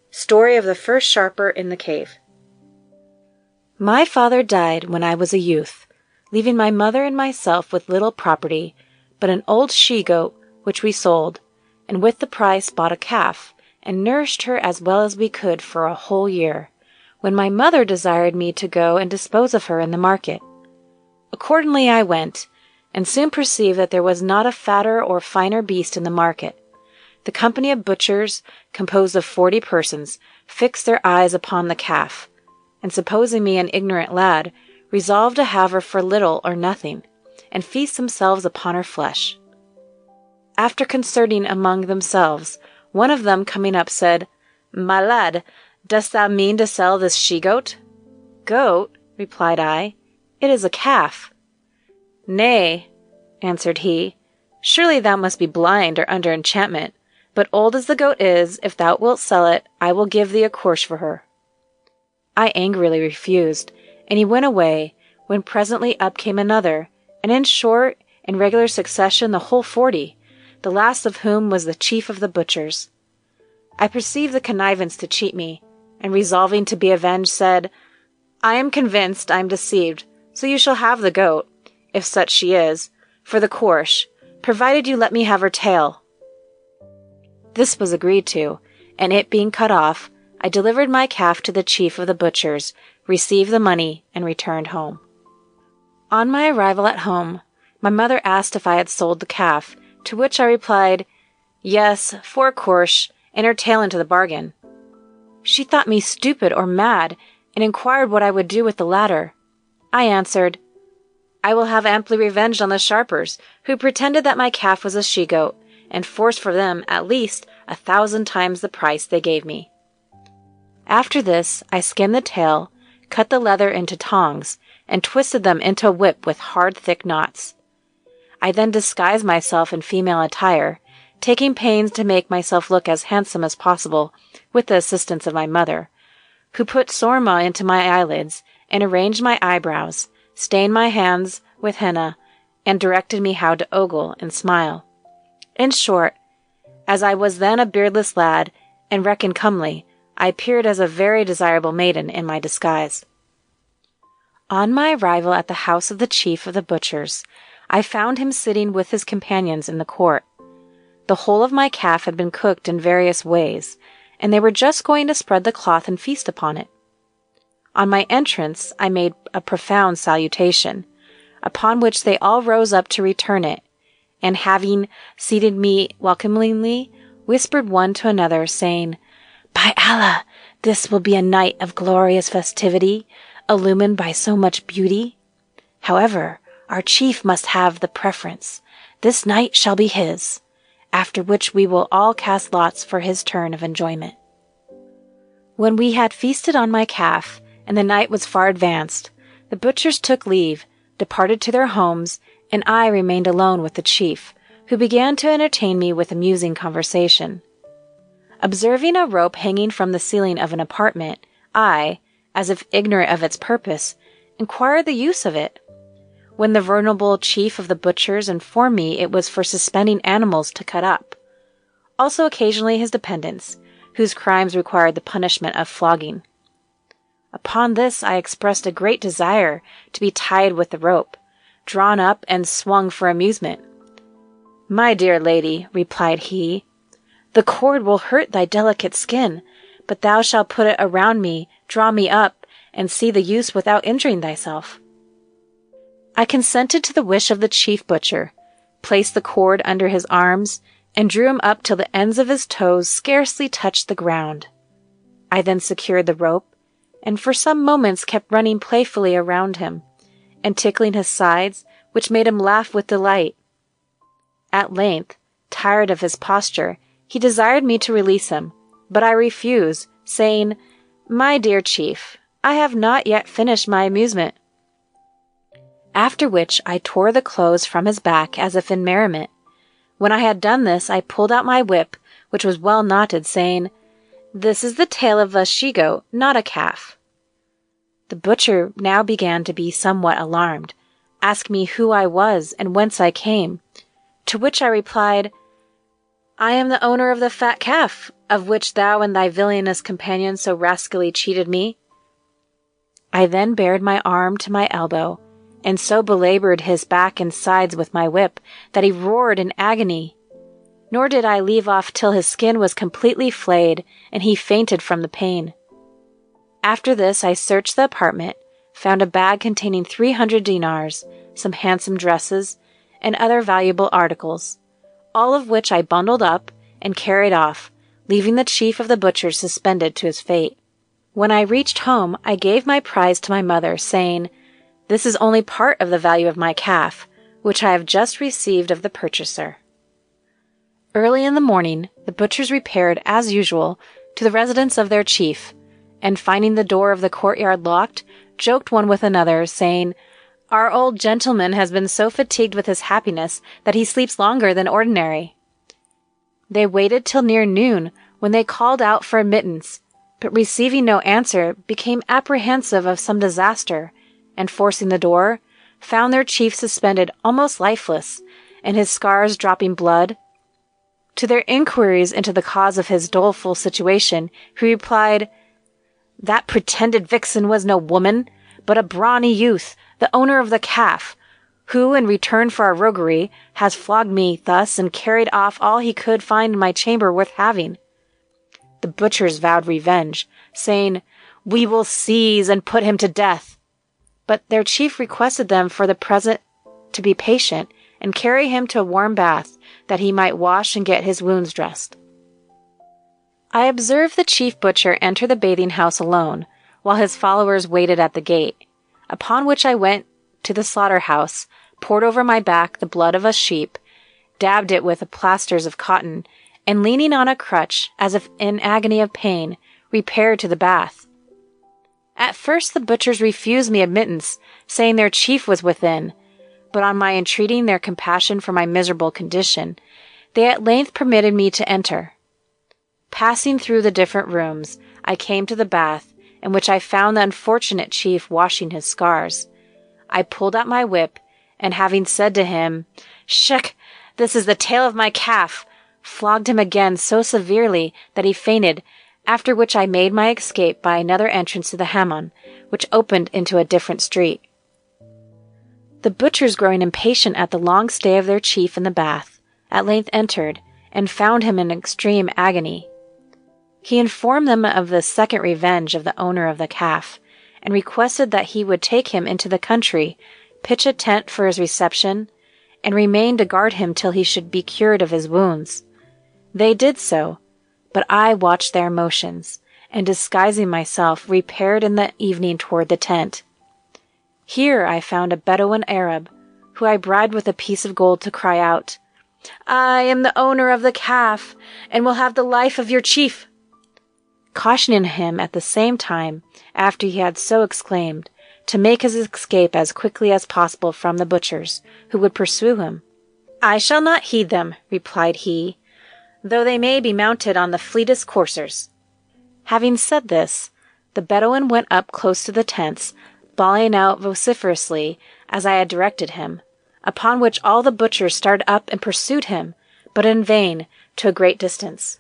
Story of the First Sharper in the Cave. My father died when I was a youth, leaving my mother and myself with little property, but an old she-goat which we sold, and with the price bought a calf, and nourished her as well as we could for a whole year, when my mother desired me to go and dispose of her in the market. Accordingly I went, and soon perceived that there was not a fatter or finer beast in the market. The company of butchers, composed of 40 persons, fixed their eyes upon the calf, and supposing me an ignorant lad, resolved to have her for little or nothing, and feast themselves upon her flesh. After concerting among themselves, one of them coming up said, "My lad, dost thou mean to sell this she-goat?" "Goat," replied I, "it is a calf." "Nay," answered he, "surely thou must be blind or under enchantment. But old as the goat is, if thou wilt sell it, I will give thee a course for her." I angrily refused, and he went away, when presently up came another, and in short and regular succession the whole 40, the last of whom was the chief of the butchers. I perceived the connivance to cheat me, and resolving to be avenged, said, I am convinced I am deceived, so you shall have the goat, if such she is, for the course, provided you let me have her tail. This was agreed to, and it being cut off, I delivered my calf to the chief of the butchers, received the money, and returned home. On my arrival at home, my mother asked if I had sold the calf, to which I replied, yes, for a course, and her tail into the bargain. She thought me stupid or mad, and inquired what I would do with the latter. I answered, I will have amply revenged on the sharpers, who pretended that my calf was a she-goat, and forced for them at least 1,000 times the price they gave me. After this, I skinned the tail, cut the leather into tongs, and twisted them into a whip with hard, thick knots. I then disguised myself in female attire, taking pains to make myself look as handsome as possible, with the assistance of my mother, who put sorma into my eyelids, and arranged my eyebrows, stained my hands with henna, and directed me how to ogle and smile. In short, as I was then a beardless lad, and reckoned comely, I appeared as a very desirable maiden in my disguise. On my arrival at the house of the chief of the butchers, I found him sitting with his companions in the court. The whole of my calf had been cooked in various ways, and they were just going to spread the cloth and feast upon it. On my entrance, I made a profound salutation, upon which they all rose up to return it, and having seated me welcomingly, whispered one to another, saying, By Allah, this will be a night of glorious festivity, illumined by so much beauty. However, our chief must have the preference. This night shall be his, after which we will all cast lots for his turn of enjoyment. When we had feasted on my calf, and the night was far advanced, the butchers took leave, departed to their homes, and I remained alone with the chief, who began to entertain me with amusing conversation. Observing a rope hanging from the ceiling of an apartment, I, as if ignorant of its purpose, inquired the use of it, when the venerable chief of the butchers informed me it was for suspending animals to cut up, also occasionally his dependents, whose crimes required the punishment of flogging. Upon this I expressed a great desire to be tied with the rope, drawn up and swung for amusement. My dear lady, replied he, the cord will hurt thy delicate skin, but thou shalt put it around me, draw me up, and see the use without injuring thyself. I consented to the wish of the chief butcher, placed the cord under his arms, and drew him up till the ends of his toes scarcely touched the ground. I then secured the rope, and for some moments kept running playfully around him, and tickling his sides, which made him laugh with delight. At length, tired of his posture, he desired me to release him, but I refused, saying, My dear chief, I have not yet finished my amusement. After which I tore the clothes from his back as if in merriment. When I had done this, I pulled out my whip, which was well knotted, saying, This is the tail of a she-goat, not a calf. The butcher now began to be somewhat alarmed, asked me who I was and whence I came, to which I replied, I am the owner of the fat calf, of which thou and thy villainous companion so rascally cheated me. I then bared my arm to my elbow, and so belaboured his back and sides with my whip that he roared in agony. Nor did I leave off till his skin was completely flayed, and he fainted from the pain. After this I searched the apartment, found a bag containing 300 dinars, some handsome dresses, and other valuable articles, all of which I bundled up and carried off, leaving the chief of the butchers suspended to his fate. When I reached home, I gave my prize to my mother, saying, This is only part of the value of my calf, which I have just received of the purchaser. Early in the morning, the butchers repaired, as usual, to the residence of their chief, and finding the door of the courtyard locked, joked one with another, saying, Our old gentleman has been so fatigued with his happiness that he sleeps longer than ordinary. They waited till near noon, when they called out for admittance, but receiving no answer, became apprehensive of some disaster, and forcing the door, found their chief suspended almost lifeless, and his scars dropping blood. To their inquiries into the cause of his doleful situation, he replied, "That pretended vixen was no woman, but a brawny youth, the owner of the calf, who, in return for our roguery, has flogged me thus and carried off all he could find in my chamber worth having." The butchers vowed revenge, saying, "We will seize and put him to death." But their chief requested them for the present to be patient and carry him to a warm bath, that he might wash and get his wounds dressed. I observed the chief butcher enter the bathing house alone, while his followers waited at the gate, upon which I went to the slaughter-house, poured over my back the blood of a sheep, dabbed it with plasters of cotton, and leaning on a crutch, as if in agony of pain, repaired to the bath. At first the butchers refused me admittance, saying their chief was within, but on my entreating their compassion for my miserable condition, they at length permitted me to enter. Passing through the different rooms, I came to the bath, in which I found the unfortunate chief washing his scars. I pulled out my whip, and having said to him, "Shek, this is the tail of my calf," flogged him again so severely that he fainted, after which I made my escape by another entrance to the Hammam, which opened into a different street. The butchers, growing impatient at the long stay of their chief in the bath, at length entered, and found him in extreme agony. He informed them of the second revenge of the owner of the calf, and requested that he would take him into the country, pitch a tent for his reception, and remain to guard him till he should be cured of his wounds. They did so, but I watched their motions, and disguising myself, repaired in the evening toward the tent. Here I found a Bedouin Arab, who I bribed with a piece of gold to cry out, "I am the owner of the calf, and will have the life of your chief," cautioning him at the same time, after he had so exclaimed, to make his escape as quickly as possible from the butchers, who would pursue him. "I shall not heed them," replied he, "though they may be mounted on the fleetest coursers." Having said this, the Bedouin went up close to the tents, bawling out vociferously as I had directed him, upon which all the butchers started up and pursued him, but in vain, to a great distance.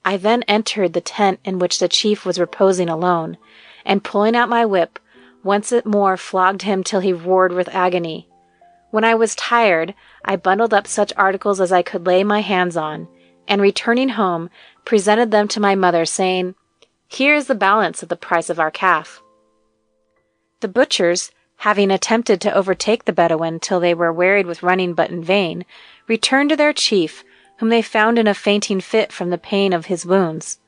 I then entered the tent in which the chief was reposing alone, and pulling out my whip, once more flogged him till he roared with agony. When I was tired, I bundled up such articles as I could lay my hands on, and returning home, presented them to my mother, saying, "Here is the balance of the price of our calf." The butchers, having attempted to overtake the Bedouin till they were wearied with running but in vain, returned to their chief, whom they found in a fainting fit from the pain of his wounds.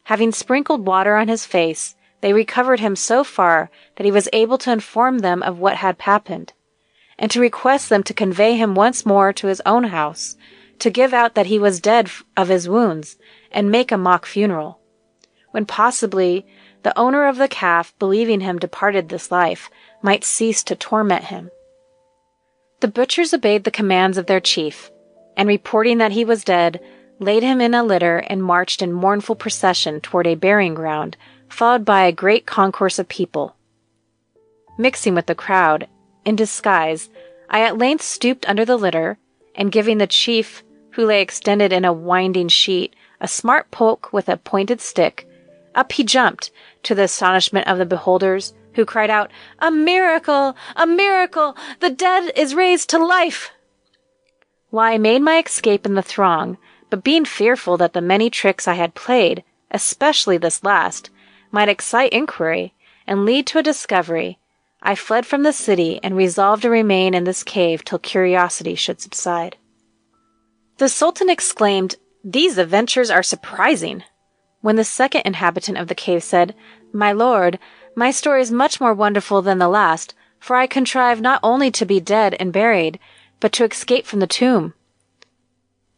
Having sprinkled water on his face, they recovered him so far that he was able to inform them of what had happened, and to request them to convey him once more to his own house, to give out that he was dead of his wounds, and make a mock funeral, when possibly the owner of the calf, believing him departed this life, might cease to torment him. The butchers obeyed the commands of their chief, and reporting that he was dead, laid him in a litter and marched in mournful procession toward a burying ground, followed by a great concourse of people. Mixing with the crowd, in disguise, I at length stooped under the litter, and giving the chief, who lay extended in a winding sheet, a smart poke with a pointed stick, up he jumped, to the astonishment of the beholders, who cried out, "A miracle! A miracle! The dead is raised to life!" While I made my escape in the throng, but being fearful that the many tricks I had played, especially this last, might excite inquiry, and lead to a discovery, I fled from the city, and resolved to remain in this cave till curiosity should subside. The Sultan exclaimed, "These adventures are surprising," when the second inhabitant of the cave said, "My lord, my story is much more wonderful than the last, for I contrive not only to be dead and buried, but to escape from the tomb."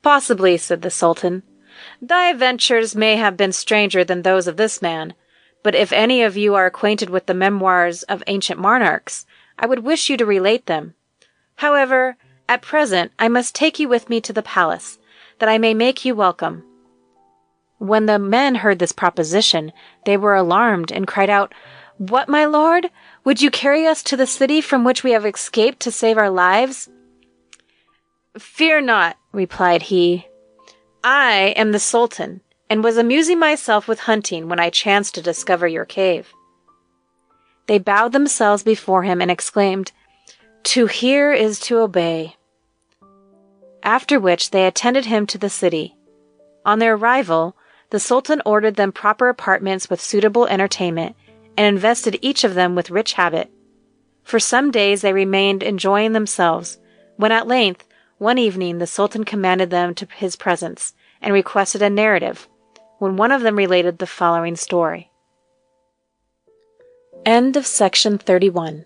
"Possibly," said the Sultan. "Thy adventures may have been stranger than those of this man, but if any of you are acquainted with the memoirs of ancient monarchs, I would wish you to relate them. However, at present I must take you with me to the palace, that I may make you welcome." When the men heard this proposition, they were alarmed and cried out, "What, my lord? Would you carry us to the city from which we have escaped to save our lives?" "Fear not," replied he. "I am the Sultan, and was amusing myself with hunting when I chanced to discover your cave." They bowed themselves before him and exclaimed, "To hear is to obey." After which they attended him to the city. On their arrival, the Sultan ordered them proper apartments with suitable entertainment, and invested each of them with rich habit. For some days they remained enjoying themselves, when at length, one evening, the Sultan commanded them to his presence, and requested a narrative, when one of them related the following story. End of section 31.